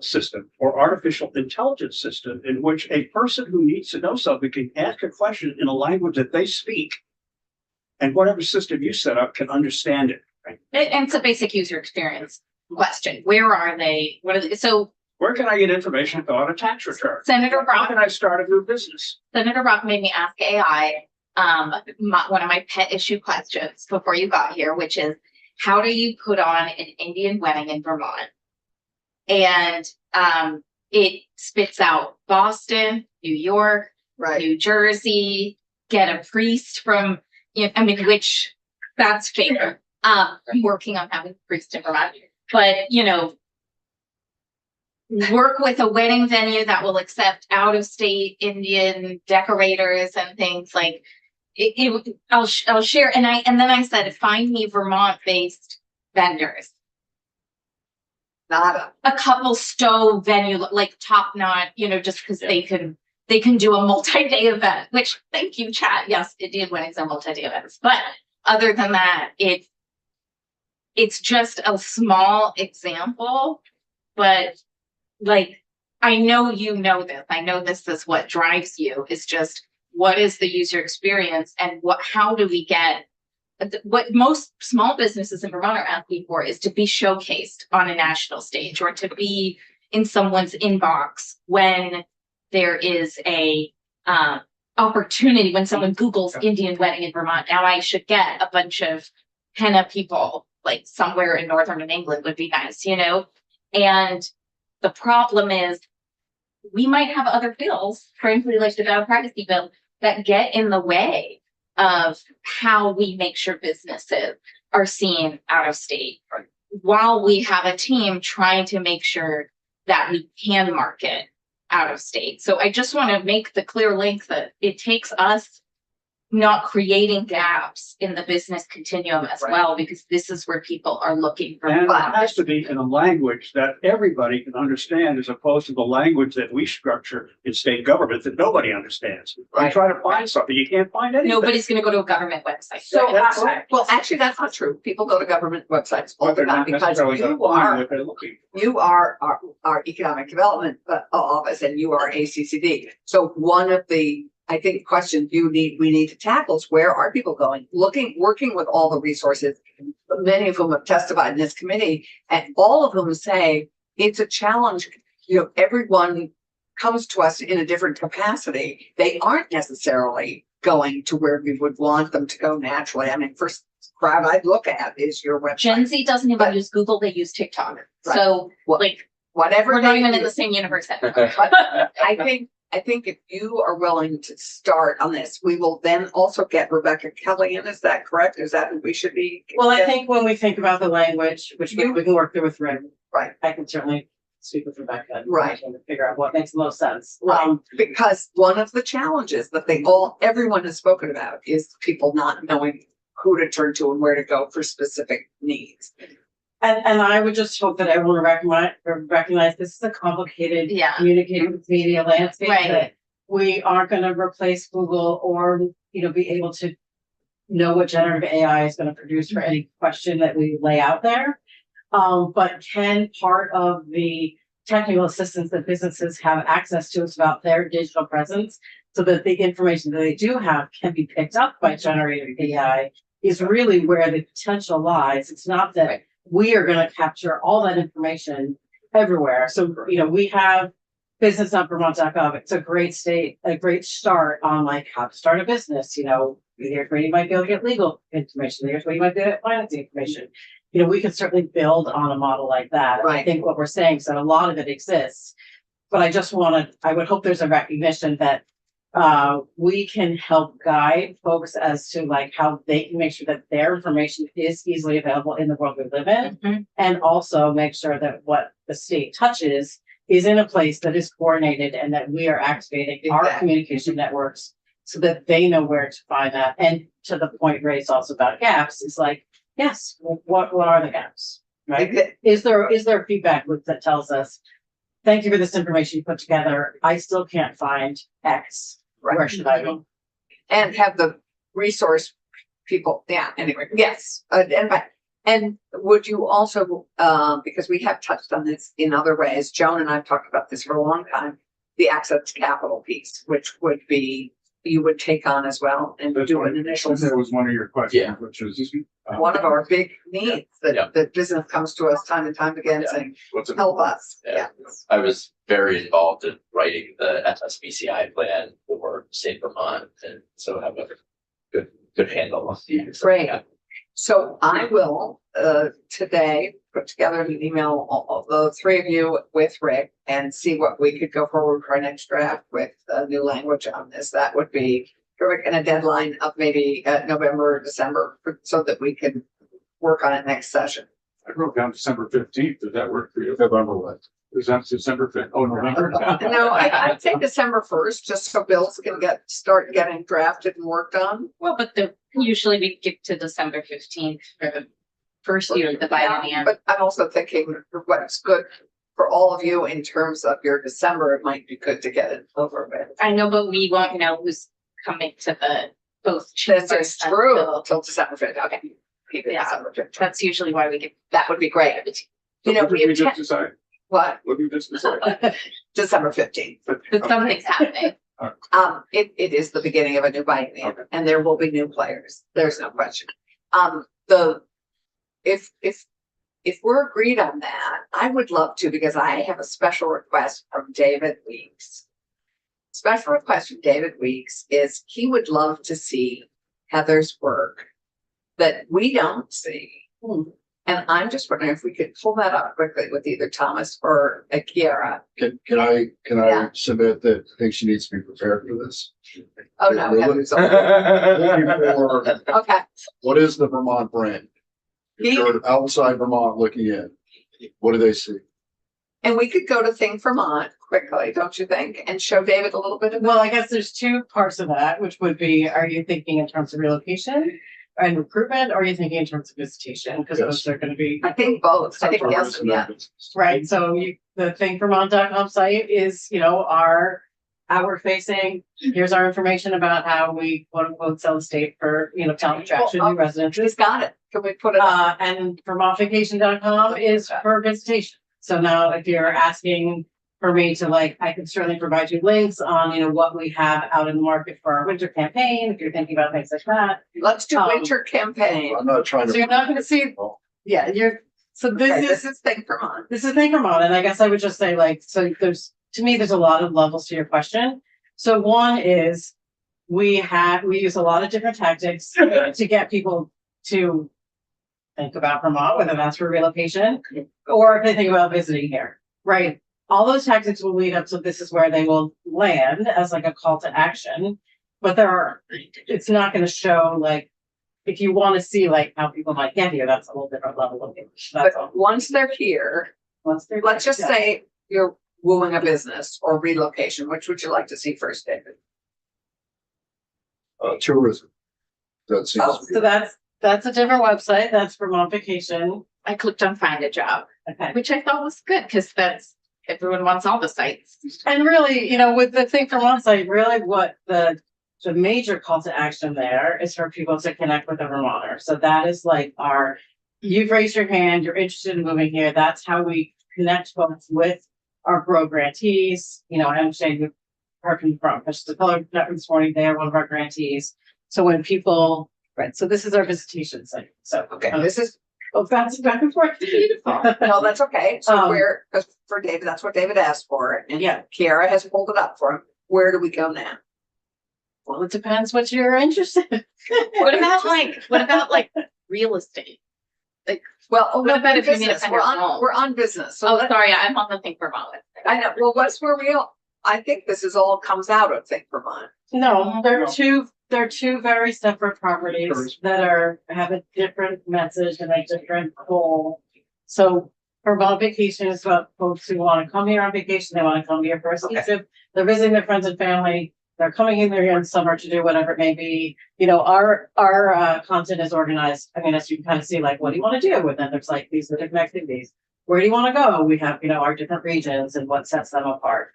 system or artificial intelligence system in which a person who needs to know something can ask a question in a language that they speak, and whatever system you set up can understand it. Right? And it's a basic user experience question. Where are they? What are they? So Where can I get information on a tax return? Senator How Brock, can I start a new business? Senator Brock made me ask AI one of my pet issue questions before you got here, which is how do you put on an Indian wedding in Vermont? And it spits out Boston, New York, right. New Jersey, get a priest from, which that's fair. I'm working on having a priest in Vermont, but work with a wedding venue that will accept out of state Indian decorators and things like I'll share. And then I said, find me Vermont based vendors, Nada. a couple Stowe venue, like top notch, just because they can do a multi-day event, which thank you, chat. Yes, Indian weddings are multi-day events. But other than that, it's just a small example, but like, I know this. I know this is what drives you, is just what is the user experience and how do we get what most small businesses in Vermont are asking for is to be showcased on a national stage or to be in someone's inbox when there is a opportunity, when someone Googles Indian wedding in Vermont. Now I should get a bunch of henna people like somewhere in northern England would be nice, and the problem is we might have other bills, frankly, like the data privacy bill, that get in the way of how we make sure businesses are seen out of state, while we have a team trying to make sure that we can market out of state. So I just want to make the clear link that it takes us not creating gaps in the business continuum as well, because this is where people are looking for. And it has to be in a language that everybody can understand, as opposed to the language that we structure in state government that nobody understands. You Right. try to find something, you can't find anything. Nobody's going to go to a government website. So, That's right. well, actually, that's not true. People go to government websites all But the they're time not because necessarily going to find what they're looking for. you are our economic development office and you are ACCD. So one of the, I think, questions we need to tackle is, where are people going? Working with all the resources, many of whom have testified in this committee, and all of them say it's a challenge. Everyone comes to us in a different capacity. They aren't necessarily going to where we would want them to go naturally. I mean, first crowd I'd look at is your website. Gen Z doesn't even But- use Google, they use TikTok. Right. So Well, like, Whatever we're not they even in do. the same universe anymore. But I think if you are willing to start on this, we will then also get Rebecca Kelly in. Is that correct? Is that what we should be? Well, I think when we think about the language, which we can work through with Rick. Right. I can certainly speak with Rebecca. and Right. Figure out what makes the most sense. Right. Because one of the challenges that everyone has spoken about is people not knowing who to turn to and where to go for specific needs. And I would just hope that everyone recognize this is a complicated Yeah. communications media landscape. Right. That we aren't going to replace Google or, be able to know what generative AI is going to produce for any question that we lay out there. But can part of the technical assistance that businesses have access to is about their digital presence, so that the information that they do have can be picked up by generative AI, is really where the potential lies. It's not that we are going to capture all that information everywhere. So, we have business.vermont.gov. It's a great start on like how to start a business. Here's where you might be able to get legal information. Here's where you might be able to get financing information. We can certainly build on a model like that. Right. I think what we're saying is that a lot of it exists, but I would hope there's a recognition that we can help guide folks as to like how they can make sure that their information is easily available in the world we live in, Mhm. and also make sure that what the state touches is in a place that is coordinated and that we are activating our Exactly. communication networks so that they know where to find that. And to the point raised also about gaps, is like, yes, what are the gaps, right? Exa- Is there feedback loop that tells us, thank you for this information you put together, I still can't find X. Where should I go? And have the resource people, anyway, yes. And would you also, because we have touched on this in other ways, Joan and I have talked about this for a long time, the access to capital piece, which would be, you would take on as well and do an initial, That was one of your questions, which is. one of our big needs Yeah. that business comes to us time and time again saying, What's it? help us. Yeah. I was very involved in writing the FSBCI plan for state Vermont, and so have a good handle on the. Great. Yeah. So I will, today, put together an email, all the three of you with Rick, and see what we could go forward for our next draft with new language on this. That would be Rick, and a deadline of maybe November or December, so that we can work on it next session. I wrote down December 15th. Does that work for you? November what? Is that December 5th? Oh, November. No, I'd say December 1st, just so bills can start getting drafted and worked on. Well, but usually we get to December 15th for the first year of the biennium. But I'm also thinking what's good for all of you in terms of your December, it might be good to get it over with. I know, but we won't know who's coming to the both This chambers is true until- till December 5th. Okay. Keep it Yeah. December 5th. That's usually why we get. That would be great. You know, What we did we have just decide? what? What did we just decide? December 15th. But something's happening. It is the beginning of a new biennium Okay. and there will be new players. There's no question. If we're agreed on that, I would love to, because I have a special request from David Weeks. Special request from David Weeks is he would love to see Heather's work that we don't see. And I'm just wondering if we could pull that up quickly with either Thomas or Kiara. Can I Yeah. submit that I think she needs to be prepared for this? Oh, no. Really? Heather's on. Looking for, Okay. what is the Vermont brand? If He- you're outside Vermont looking in, what do they see? And we could go to Think Vermont quickly, don't you think? And show David a little bit of that. Well, I guess there's two parts of that, which would be, are you thinking in terms of relocation and recruitment, or are you thinking in terms of visitation? Because those are gonna be, I think both. I think yes, yeah. right, so the thinkvermont.com site is, our outward facing. Here's our information about how we quote unquote sell the state for, town attraction, new residences. She's got it. Can we put it up? And vermontvacation.com is for visitation. So now if you're asking for me to I can certainly provide you links on, what we have out in the market for our winter campaign, if you're thinking about things like that. Let's do um, winter campaign. I'm not trying to. So you're not gonna see, yeah, so Okay, this this is Think Vermont. is Think Vermont, and I guess I would just say so to me, there's a lot of levels to your question. So one is we use a lot of different tactics to get people to think about Vermont, whether that's for relocation or if they think about visiting here, right? All those tactics will lead up to this is where they will land as a call to action, but it's not going to show if you want to see how people might get here, that's a whole different level of English. That's all. But once they're here, Once they're let's just yeah. say you're wooing a business or relocation. Which would you like to see first, David? Tourism. That seems Oh, to be. So that's a different website. That's Vermont Vacation. I clicked on find a job, Okay. which I thought was good because everyone wants all the sites. And really, with the Think Vermont site, really what the major call to action there is for people to connect with a Vermonter. So that is you've raised your hand, you're interested in moving here. That's how we connect folks with our Grow grantees. I understand you've heard from Fish the Color Network this morning. They are one of our grantees. So when people, right, so this is our visitation site. So, Okay, this is, bouncing back and forth. Beautiful. no, that's okay. So Um, where, for David, that's what David asked for. And Yeah. Kiara has pulled it up for him. Where do we go now? Well, it depends what you're interested in. What about real estate? Well, What about if you need a business? We're on, better home? we're on business. So Oh, let- sorry, I'm on the Think Vermont website. I know. Well, what's where we all, I think this is all comes out of Think Vermont. No, they're two very separate properties that have a different message and a different goal. So Vermont Vacation is about folks who want to come here on vacation. They want to come here for a season. They're visiting their friends and family. They're coming in there in summer to do whatever it may be. Our content is organized. I mean, as you can kind of see, what do you want to do? And then there's these are different activities. Where do you want to go? We have, our different regions and what sets them apart.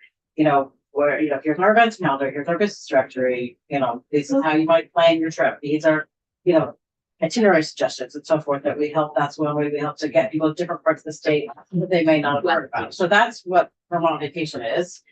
Where, here's our events calendar, here's our business directory, this is how you might plan your trip. These are, itinerary suggestions and so forth that we help. That's one way we help to get people to different parts of the state that they may not have heard about. So that's what Vermont Vacation is.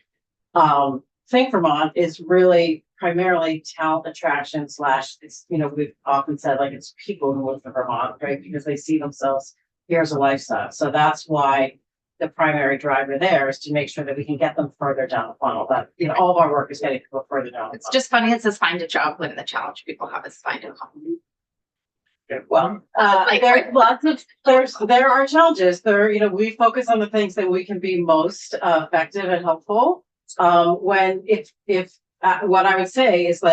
Think Vermont is really primarily talent attraction / it's, we've often said it's people who live in Vermont, right? Because they see themselves here as a lifestyle. So that's why the primary driver there is to make sure that we can get them further down the funnel. That all of our work is getting people further down. The It's funnel. just funny. It says find a job when the challenge people have is find a home. Well, Like- there's lots of there are challenges. We focus on the things that we can be most effective and helpful. What I would say is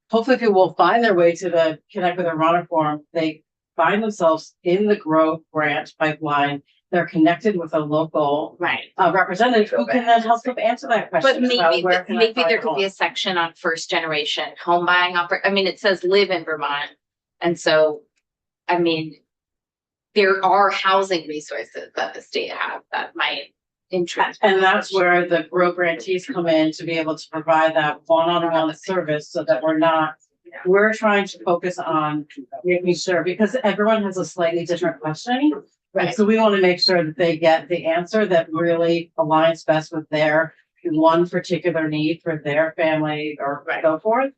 hopefully people will find their way to the Connect with Vermont forum. They find themselves in the growth grant pipeline they're connected with a local Right. representative who can then help them answer that But question. about maybe, where can I maybe find there a could be home? a section on first generation home buying I mean, it says live in Vermont. And so, I mean, there are housing resources that the state have that might interest. And that's where the grow grantees come in to be able to provide that one-on-one service so that we're trying to focus on making sure, because everyone has a slightly different question. Right, Right. so we want to make sure that they get the answer that really aligns best with their one particular need for their family or so forth.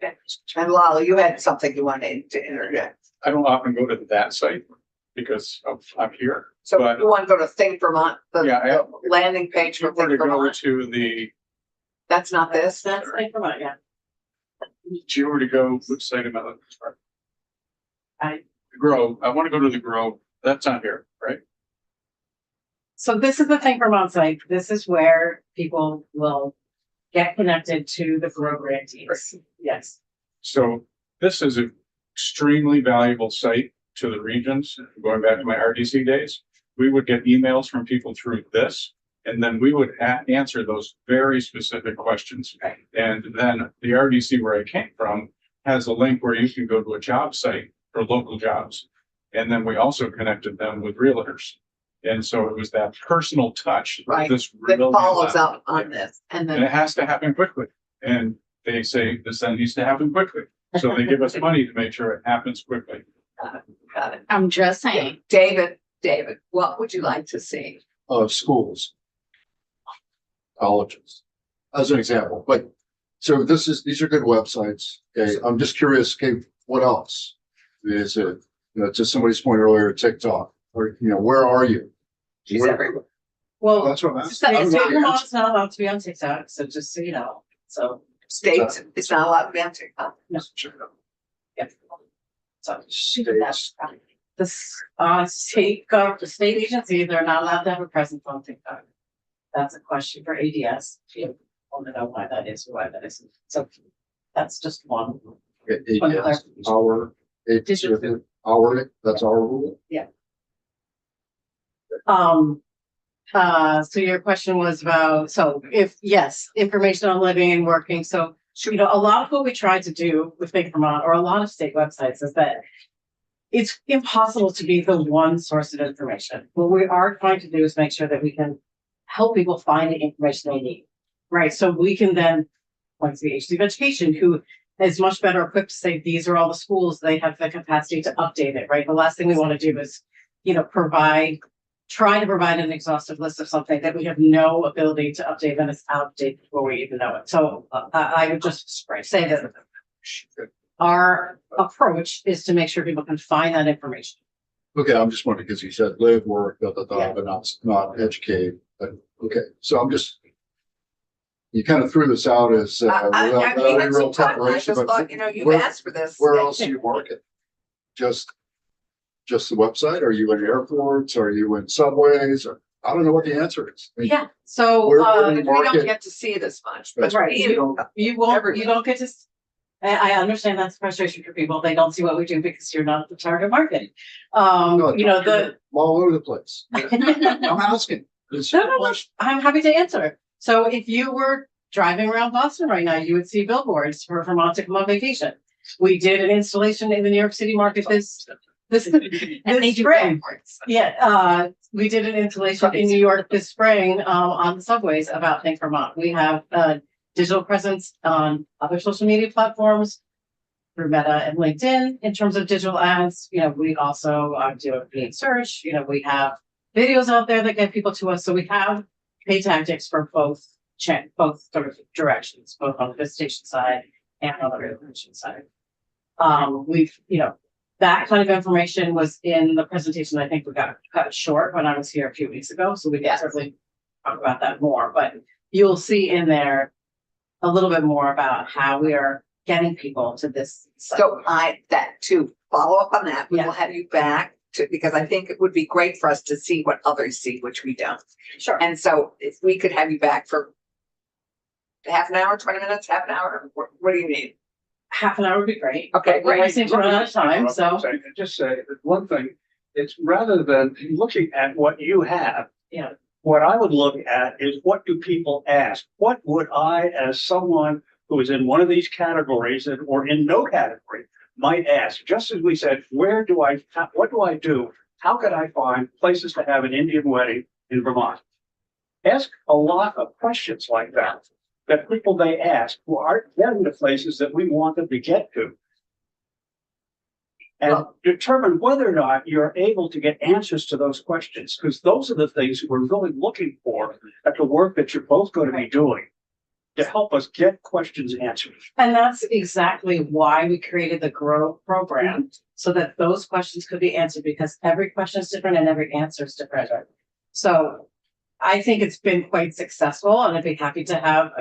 And Lala, you had something you wanted to interject. I don't often go to that site because I'm here. So But- you want to go to Think Vermont, the Yeah, the landing page If you for were to Think go Vermont? to the, That's not this? That's like, come on, yeah. if you were to go, which site am I looking for? I- The Grove, I want to go to the Grove. That's not here, right? So this is the Think Vermont site. This is where people will get connected to the grow grantees. Yes. So this is an extremely valuable site to the regions. Going back to my RDC days, we would get emails from people through this, and then we would answer those very specific questions. And then the RDC where I came from has a link where you can go to a job site for local jobs. And then we also connected them with realtors. And so it was that personal touch. Right. This That really follows allowed. up on this and And it then, has to happen quickly. And they say this then needs to happen quickly. So they give us money to make sure it happens quickly. got it. I'm just saying. David, what would you like to see? Schools. Colleges, as an example, but, so these are good websites, okay, I'm just curious, okay, what else? Is it, to somebody's point earlier, TikTok, or, where are you? She's Where- everywhere. Well, That's what I'm state asking. state of Vermont's not allowed to be on TikTok, so just so you know, so, States, it's not allowed to be on TikTok. yeah. So, States. the state agencies are not allowed to have a presence on TikTok. That's a question for ADS. If you want to know why that is or why that isn't. So that's just one. Okay, ADS, hourly, that's our rule. So your question was about, so if, yes, information on living and working. So, a lot of what we try to do with Think Vermont or a lot of state websites is that it's impossible to be the one source of information. What we are trying to do is make sure that we can help people find the information they need, right? So we can then, like the HC of Education, who is much better equipped to say, these are all the schools, they have the capacity to update it, right? The last thing we want to do is, try to provide an exhaustive list of something that we have no ability to update and it's outdated before we even know it. So I would just say that our approach is to make sure people can find that information. Okay, I'm just wondering, because you said live, work, Yeah. but not educate, but, okay, so you kind of threw this out as, without any it's real some time. I preparation, just but thought, you where- asked for this. where else do you market? Just the website? Are you in airports? Are you in subways? Or, I don't know what the answer is. I mean, Yeah, so, Where- We don't market. get to see this much, but That's right, you don't- you won't, Everywhere. you don't get to, I understand that's frustration for people. They don't see what we do because you're not the target market. No, The. I'm all over the place. I'm asking. It's No, I'm happy to answer. So if you were driving around Boston right now, you would see billboards for Vermont to come on vacation. We did an installation in the New York City market this And they do spring. backwards. Yeah, we did an installation in New York this spring, on the subways about Think Vermont. We have a digital presence on other social media platforms through Meta and LinkedIn in terms of digital ads. We also do a paid search. We have videos out there that get people to us. So we have paid tactics for both sort of directions, both on the visitation side and on the relocation side. That kind of information was in the presentation. I think we got cut short when I was here a few weeks ago, so we can certainly talk about that more. But you'll see in there a little bit more about how we are getting people to this site. so to follow up on that, we will Yeah. have you back because I think it would be great for us to see what others see, which we don't. Sure. And so if we could have you back for half an hour, 20 minutes, half an hour, what do you need? Half an hour would be great. Okay, We're great. racing to run out of time, so. Just say that one thing, it's rather than looking at what you have. Yeah. What I would look at is what do people ask? What would I, as someone who is in one of these categories or in no category, might ask? Just as we said, what do I do? How could I find places to have an Indian wedding in Vermont? Ask a lot of questions like that people may ask who aren't getting to places that we want them to get to. And determine whether or not you're able to get answers to those questions, because those are the things we're really looking for at the work that you're both going to be doing to help us get questions answered. And that's exactly why we created the GROW program, so that those questions could be answered, because every question is different and every answer is different. So I think it's been quite successful, and I'd be happy to have,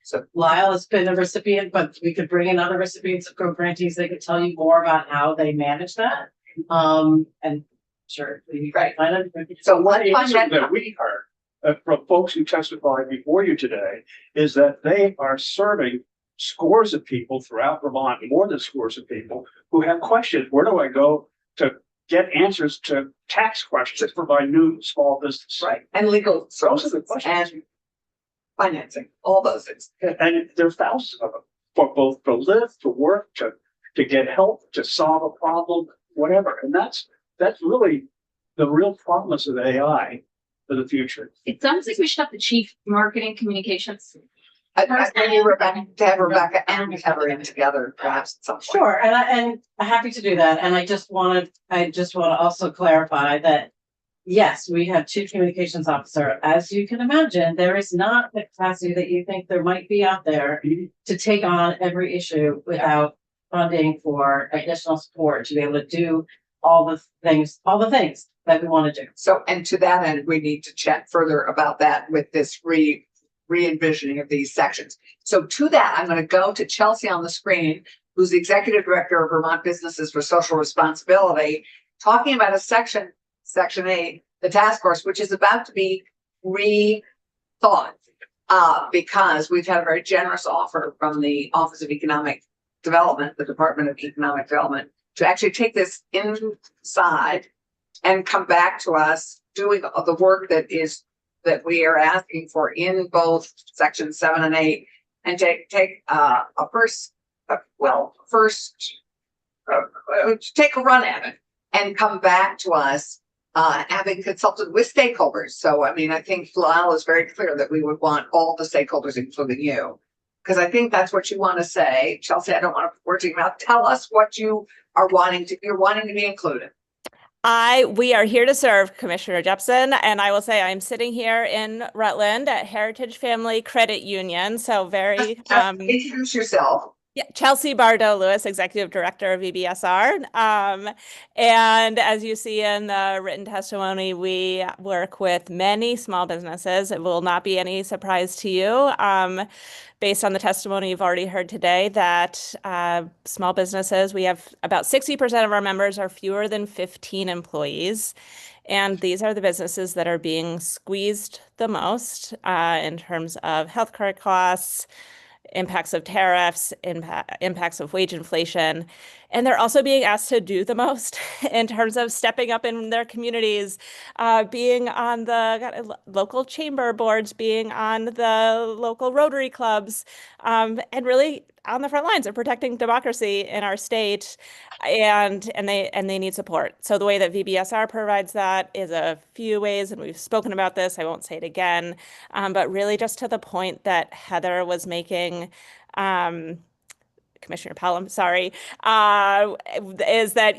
so Lyle has been a recipient, but we could bring in other recipients of GROW grantees. They could tell you more about how they manage that. And sure. Right. So one answer that we heard from folks who testified before you today is that they are serving scores of people throughout Vermont, more than scores of people who have questions. Where do I go to get answers to tax questions for my new small business? Right. And legal Those are the questions. and financing, all those things. And there's thousands of them for both to live, to work, to get help, to solve a problem, whatever. And that's really the real promise of AI for the future. It sounds like we should have the chief marketing communications. I think Rebecca, to have Rebecca and Heather in together, perhaps at some point. Sure, and I'm happy to do that. And I just want to also clarify that, yes, we have chief communications officer. As you can imagine, there is not the capacity that you think there might be out there to take on every issue without funding for additional support to be able to do all the things that we want to do. So, and to that end, we need to chat further about that with this re-envisioning of these sections. So to that, I'm going to go to Chelsea on the screen, who's the Executive Director of Vermont Businesses for Social Responsibility, talking about a section 8, the task force, which is about to be rethought because we've had a very generous offer from the Office of Economic Development, the Department of Economic Development, to actually take this inside and come back to us doing the work that we are asking for in both sections 7 and 8, and take take a run at it and come back to us, having consulted with stakeholders. So, I think Lyle is very clear that we would want all the stakeholders, including you, because I think that's what you want to say. Chelsea, I don't want to put words in your mouth. Tell us what you're wanting to be included. We are here to serve, Commissioner Jepson, and I will say I'm sitting here in Rutland at Heritage Family Credit Union. So very Introduce yourself. Yeah, Chelsea Bardo-Lewis, Executive Director of VBSR. And as you see in the written testimony, we work with many small businesses. It will not be any surprise to you, based on the testimony you've already heard today, that small businesses, we have about 60% of our members are fewer than 15 employees. And these are the businesses that are being squeezed the most in terms of healthcare costs, impacts of tariffs, impacts of wage inflation. And they're also being asked to do the most in terms of stepping up in their communities, being on the local chamber boards, being on the local Rotary clubs, and really on the front lines of protecting democracy in our state. And they need support. So the way that VBSR provides that is a few ways, and we've spoken about this, I won't say it again, but really just to the point that Heather was making, Commissioner Pelham, sorry, is that,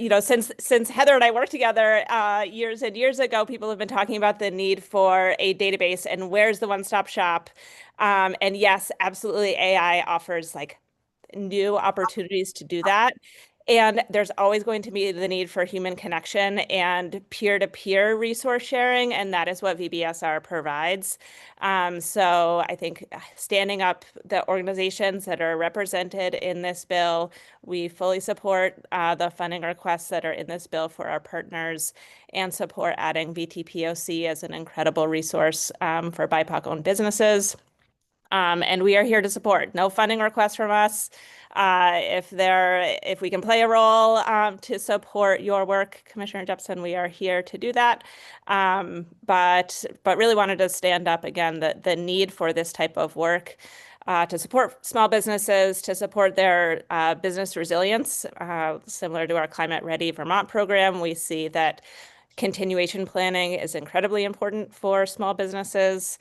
since Heather and I worked together years and years ago, people have been talking about the need for a database and where's the one-stop shop. And yes, absolutely, AI offers new opportunities to do that. And there's always going to be the need for human connection and peer-to-peer resource sharing, and that is what VBSR provides. So I think standing up the organizations that are represented in this bill, we fully support the funding requests that are in this bill for our partners, and support adding VTPOC as an incredible resource for BIPOC-owned businesses. And we are here to support. No funding requests from us. If we can play a role to support your work, Commissioner Jepson, we are here to do that. But really wanted to stand up again the need for this type of work to support small businesses, to support their business resilience. Similar to our Climate Ready Vermont program, we see that continuation planning is incredibly important for small businesses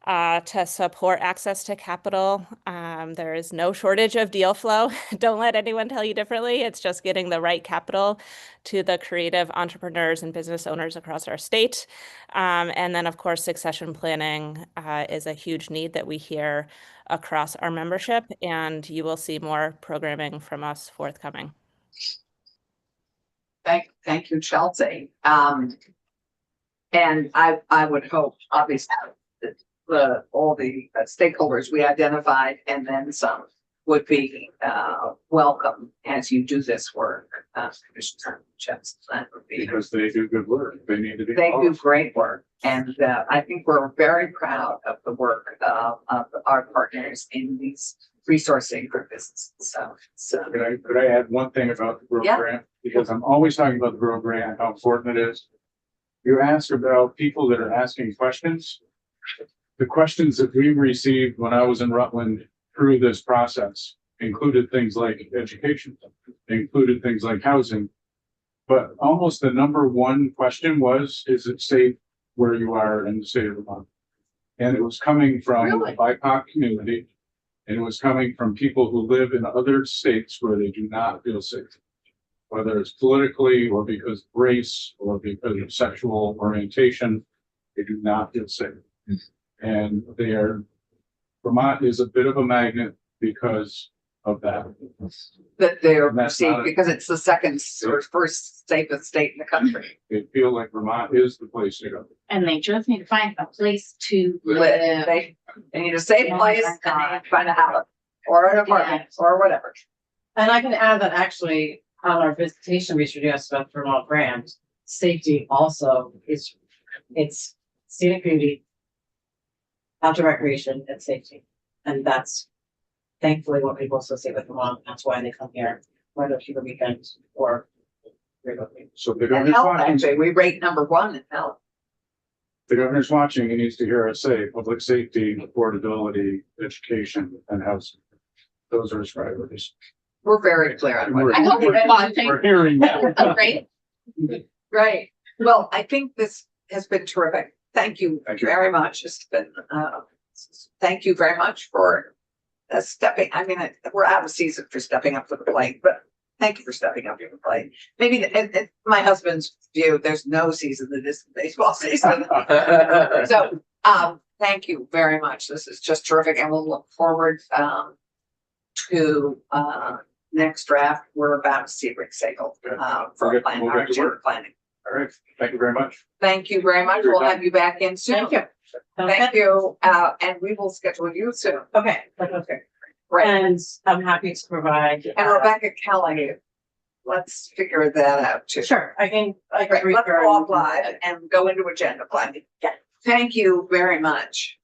to support access to capital. There is no shortage of deal flow. Don't let anyone tell you differently. It's just getting the right capital to the creative entrepreneurs and business owners across our state. And then, of course, succession planning is a huge need that we hear across our membership, and you will see more programming from us forthcoming. Thank you, Chelsea. And I would hope, obviously, that all the stakeholders we identified and then some would be welcome as you do this work. Commissioner Jepson, that would be. Because they do good work. They need to be. They do great work, and I think we're very proud of the work of our partners in these resourcing for businesses. So Could I add one thing about the Grow Yeah. Grant? Because I'm always talking about the Grow Grant, how important it is. You ask about people that are asking questions. The questions that we received when I was in Rutland through this process included things like education, included things like housing. But almost the number one question was, is it safe where you are in the state of Vermont? And it was coming from Really? the BIPOC community. And it was coming from people who live in other states where they do not feel safe, whether it's politically or because of race or because of sexual orientation, they do not feel safe. And Vermont is a bit of a magnet because of that. that they're That's perceived not a- because it's the second or first safest state in the country. They feel like Vermont is the place to go. And they just need to find a place to Live. live. They need a safe Oh place my and they God. need to find a house or an apartment or whatever. And I can add that actually on our visitation research, you asked about Vermont brand, safety also is, it's scenic beauty, outdoor recreation and safety. And that's thankfully what people associate with Vermont. That's why they come here, whether it's for weekends or regularly. So if the And governor's health, watching, actually, we rate number one in health. the governor's watching, he needs to hear us say public safety, affordability, education, and housing. Those are his priorities. We're very clear on what. I hope We're- one thing. We're hearing that. Oh, great. Right. Well, I think this has been terrific. Thank you Thank you. very much. It's been, thank you very much for stepping, I mean, we're out of season for stepping up to the plate, but thank you for stepping up to the plate. Maybe in my husband's view, there's no season that isn't baseball season. So, thank you very much. This is just terrific and we'll look forward, to, next draft. We're about to see Rick Sagal, for We'll plan, get our to agenda work. planning. All right, thank you very much. Thank you very much. We'll have you back in soon. Thank you. Thank you, and we will schedule you soon. Okay, okay. Right, And I'm happy to provide. and Rebecca Kelly, let's figure that out too. Sure, I can Right, let's refer- go off live and go into agenda planning. Yeah. Thank you very much.